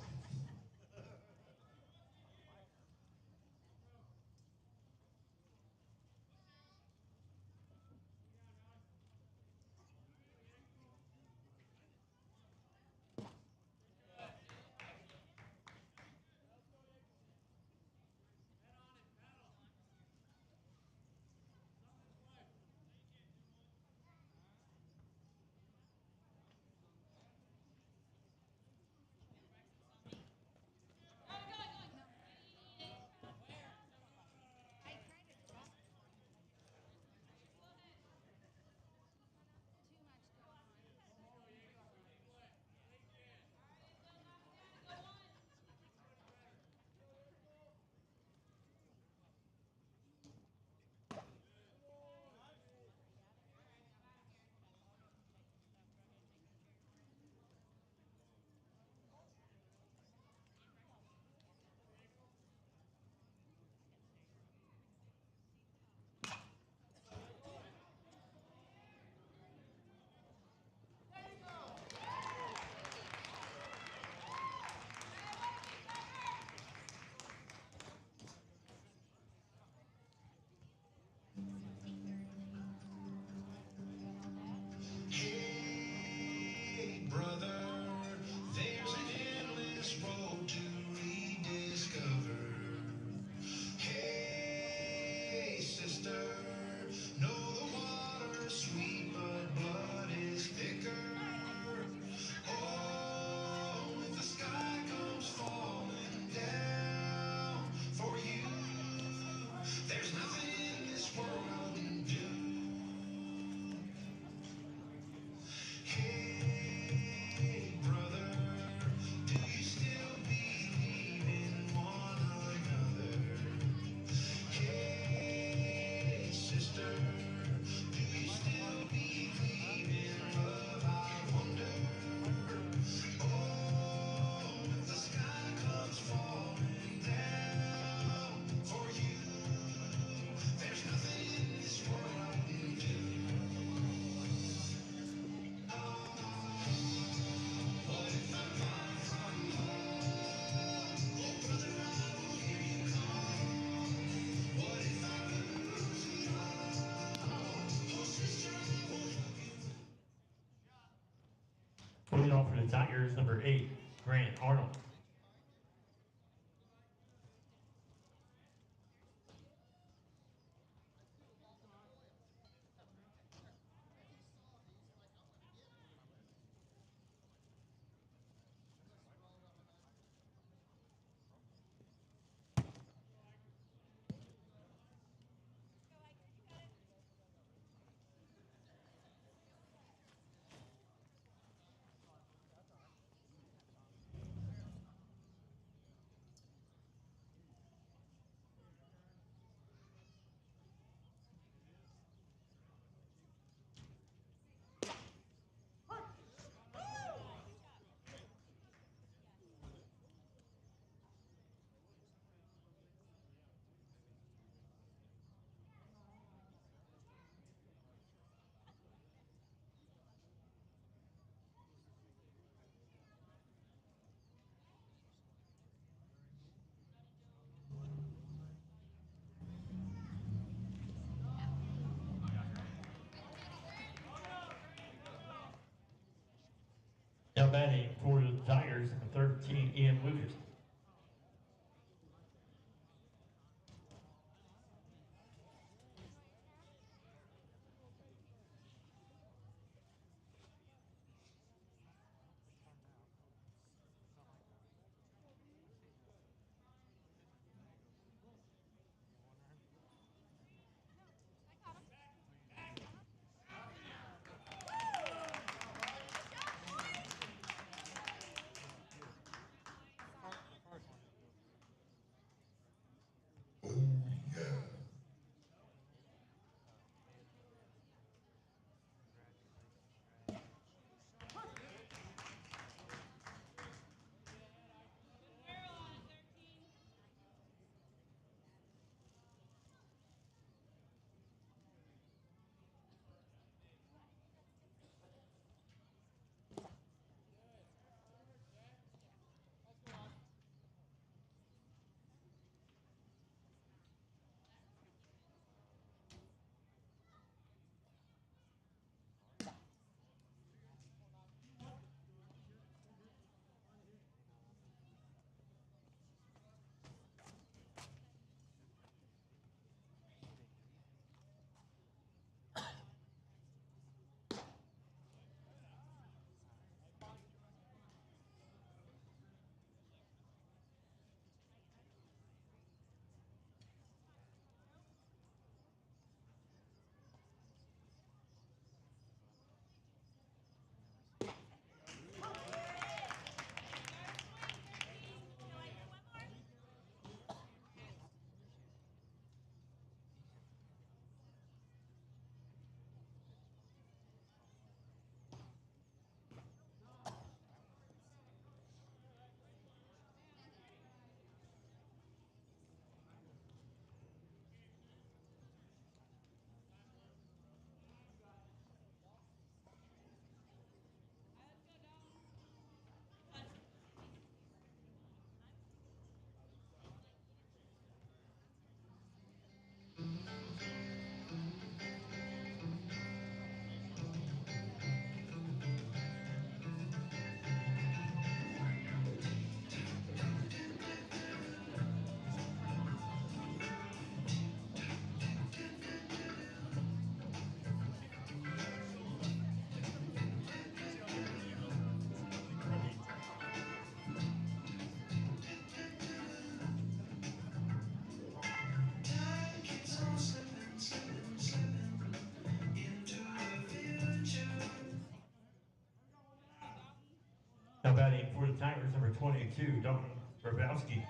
off for the Tigers, number 8, Grant Arnold. Now batting for the Tigers, number 13, Ian Lucas. Now batting for the Tigers, number 22, Dalton Grabowski.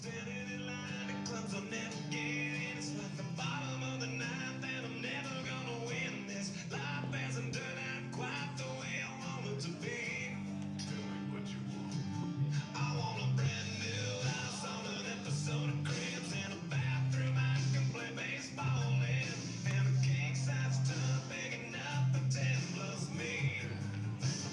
standing in line at clubs I'll never get in. It's like the bottom of the ninth, and I'm never gonna win this. Life hasn't turned out quite the way I want it to be. Tell me what you want. I want a brand new house on an episode of Cribs and a bathroom I can play baseball in, and a king size tub big enough for 10 plus me.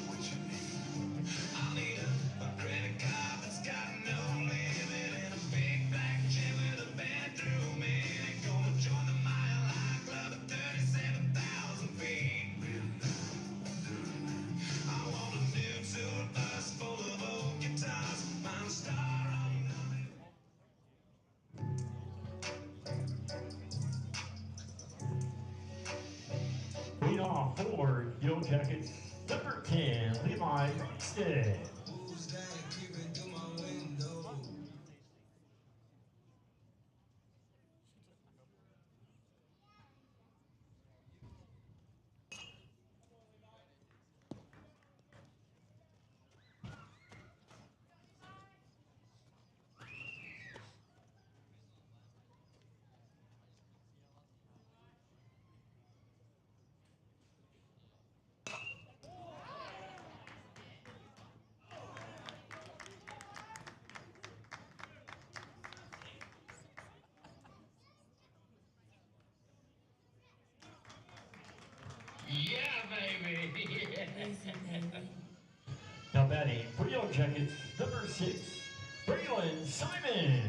What you need? I need a credit card that's got no limit and a big black gym with a bedroom in it. Gonna join the Mile High Club at 37,000 feet. I want a new tour bus full of old guitars. Find a star on Lead off for Yellowjackets, number 10, Levi Brinkstead. who's that creeping through my window? Yeah, baby. Now batting for Yellowjackets, number 6, Braylon Simon.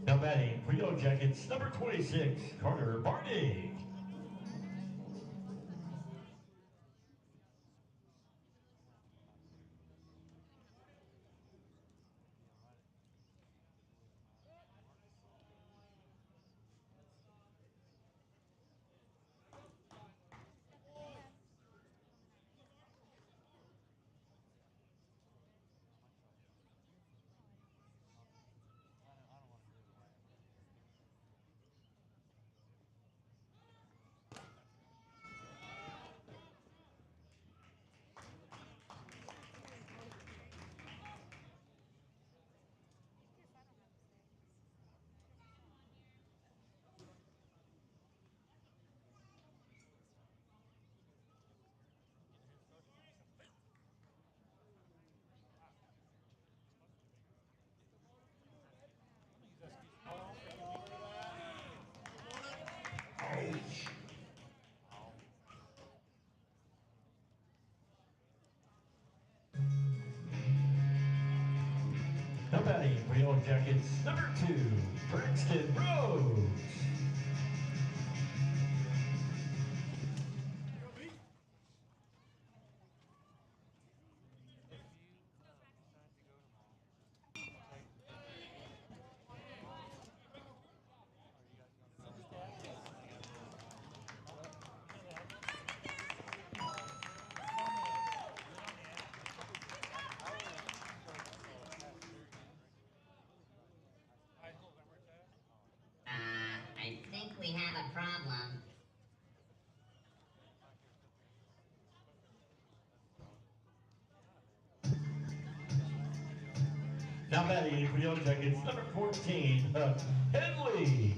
Now batting for Yellowjackets, number 26, Carter Barney. Now batting for Yellowjackets, number 2, Braxton Rhodes. we have a problem. Now batting for the Yellowjackets, number 14, Henley.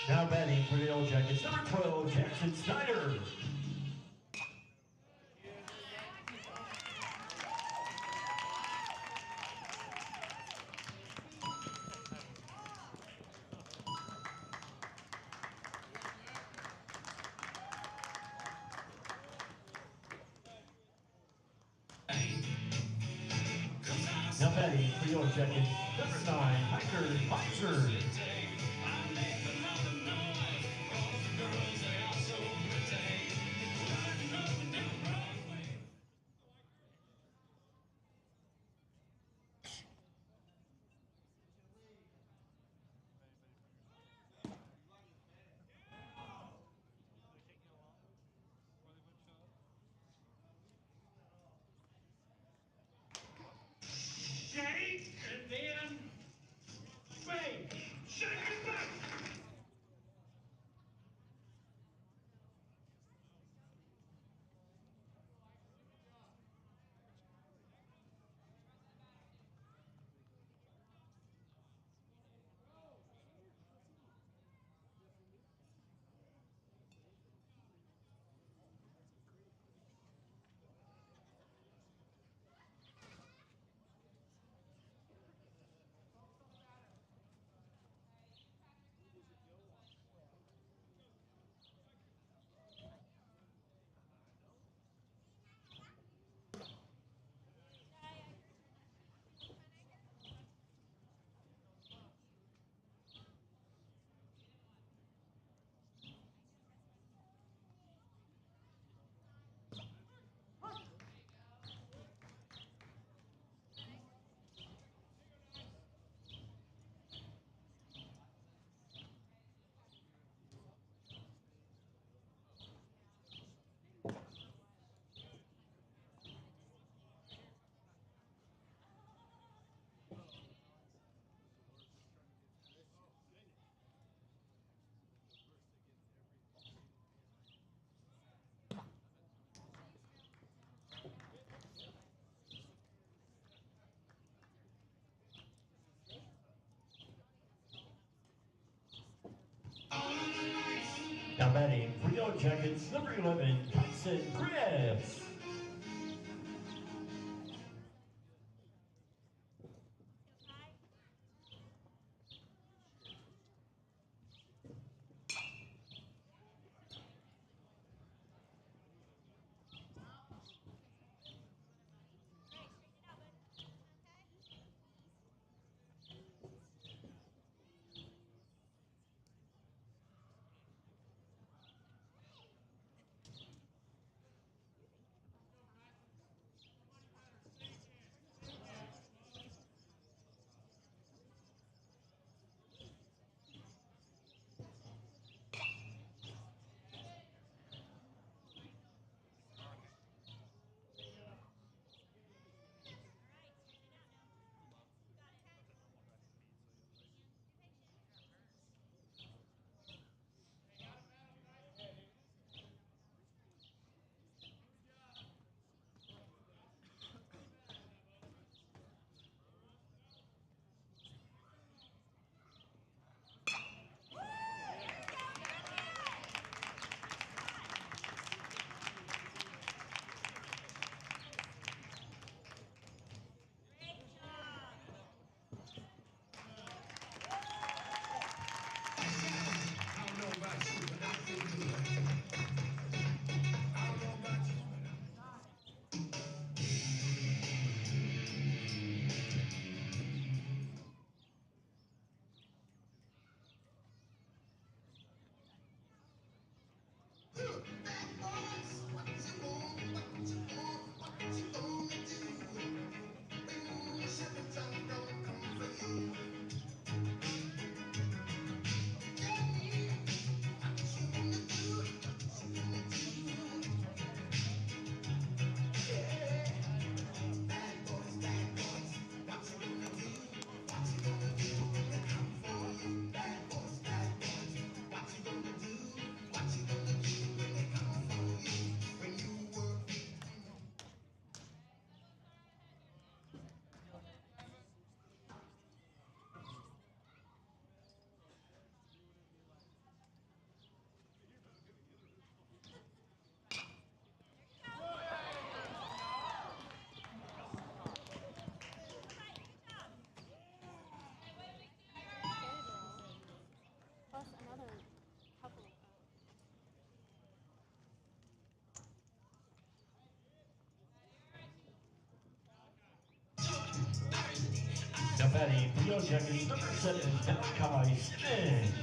Now batting for the Yellowjackets, number 12, Jackson Snyder. Now batting for the Yellowjackets, number 9, Hiker Boxer. Shake, and then bake. Shake it back. Now batting for the Yellowjackets, number 11, Tyson Chris. batting for Yellowjackets, number 7, Malachi Simmons.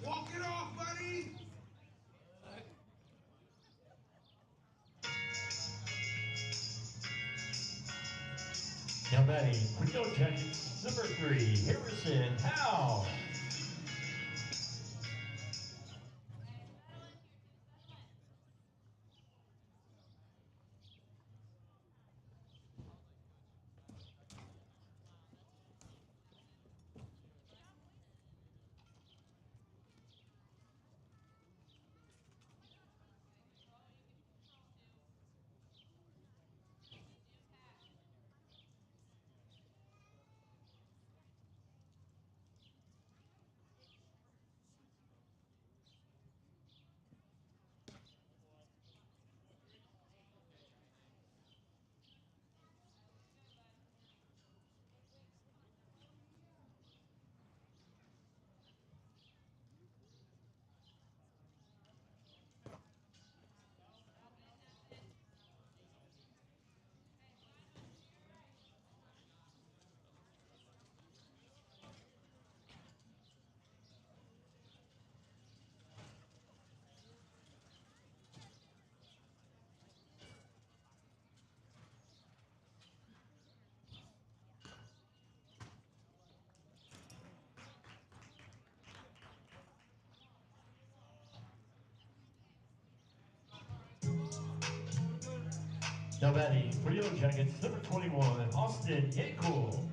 Walk it off, buddy! Now batting for Yellowjackets, number 3, Harrison Howe. Now batting for Yellowjackets, number 21, Austin Yankel.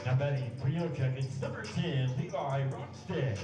Now batting for Yellowjackets, number 10, Levi Ronstadt.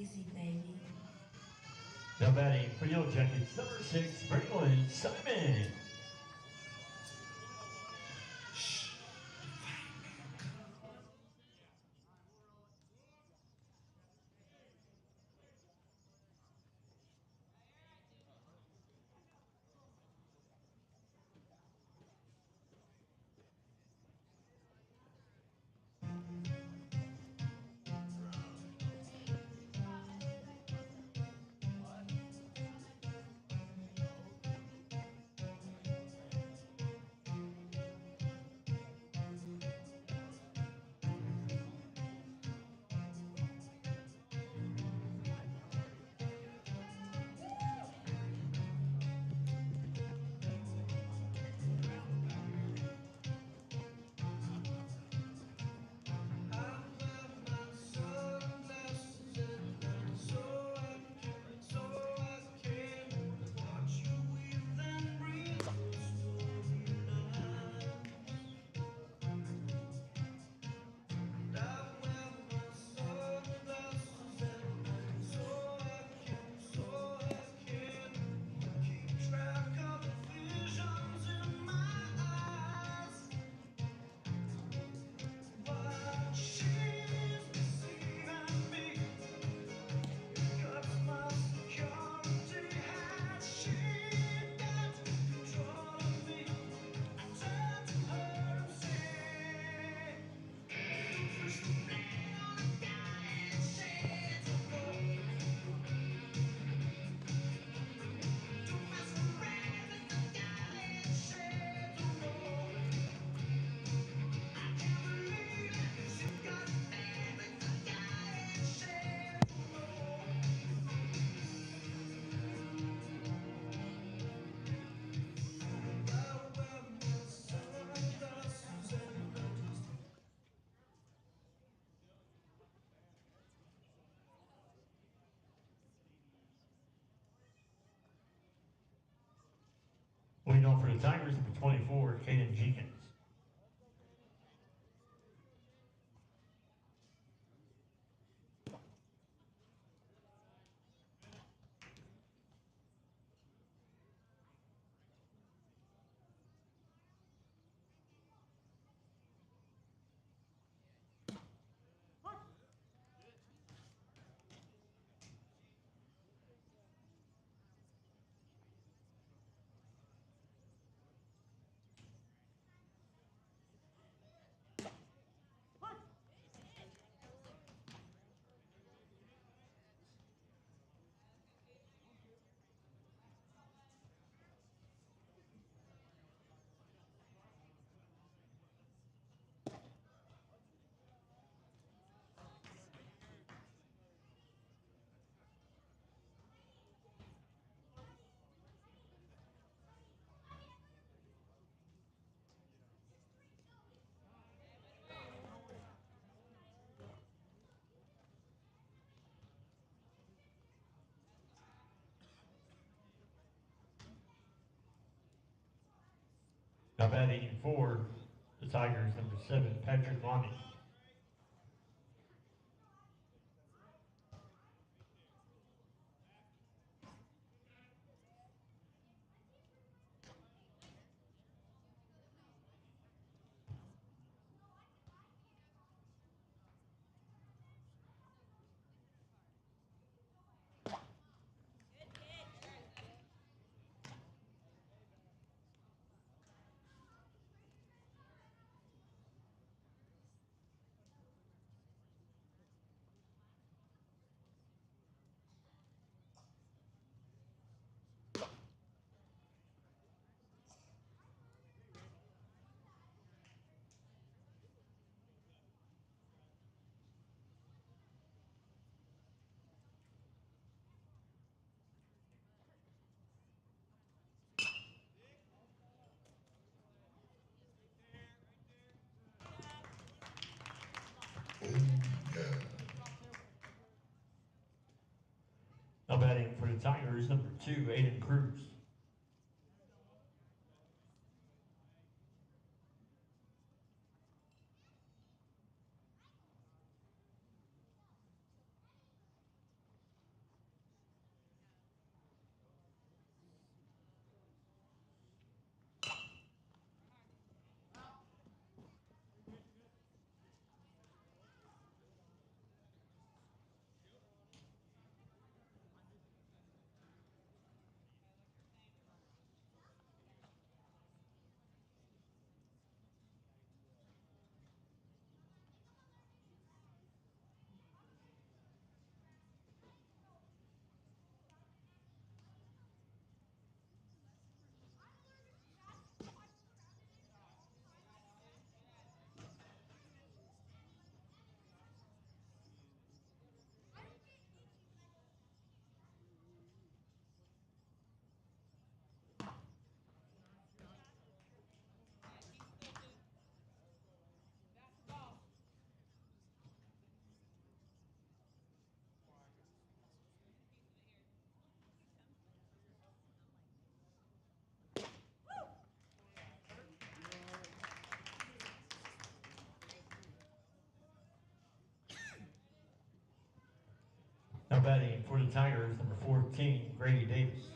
easy, baby. Now batting for Yellowjackets, number 6, Braylon Simon. Leading off for the Tigers, number 24, Caden Jenkins. Now batting for the Tigers, number 7, Patrick Lonnie. Now batting for the Tigers, number 2, Aiden Cruz. batting for the Tigers, number 14, Grady Davis.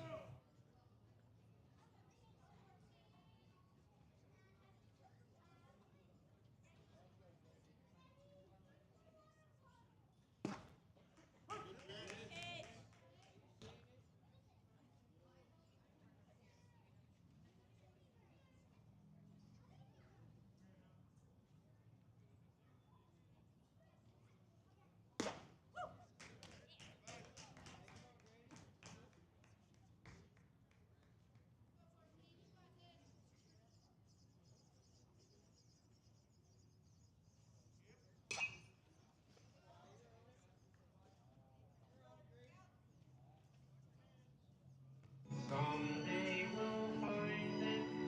Someday we'll find it.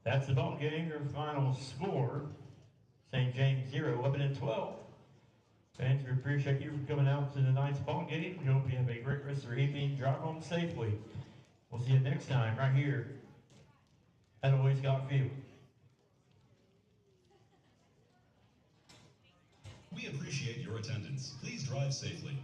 That's the ball game. Your final score, St. James 0, Lebanon 12. Fans, we appreciate you for coming out to tonight's ball game. We hope you have a great rest of your evening. Drive home safely. We'll see you next time right here at Always Got Field. We appreciate your attendance. Please drive safely.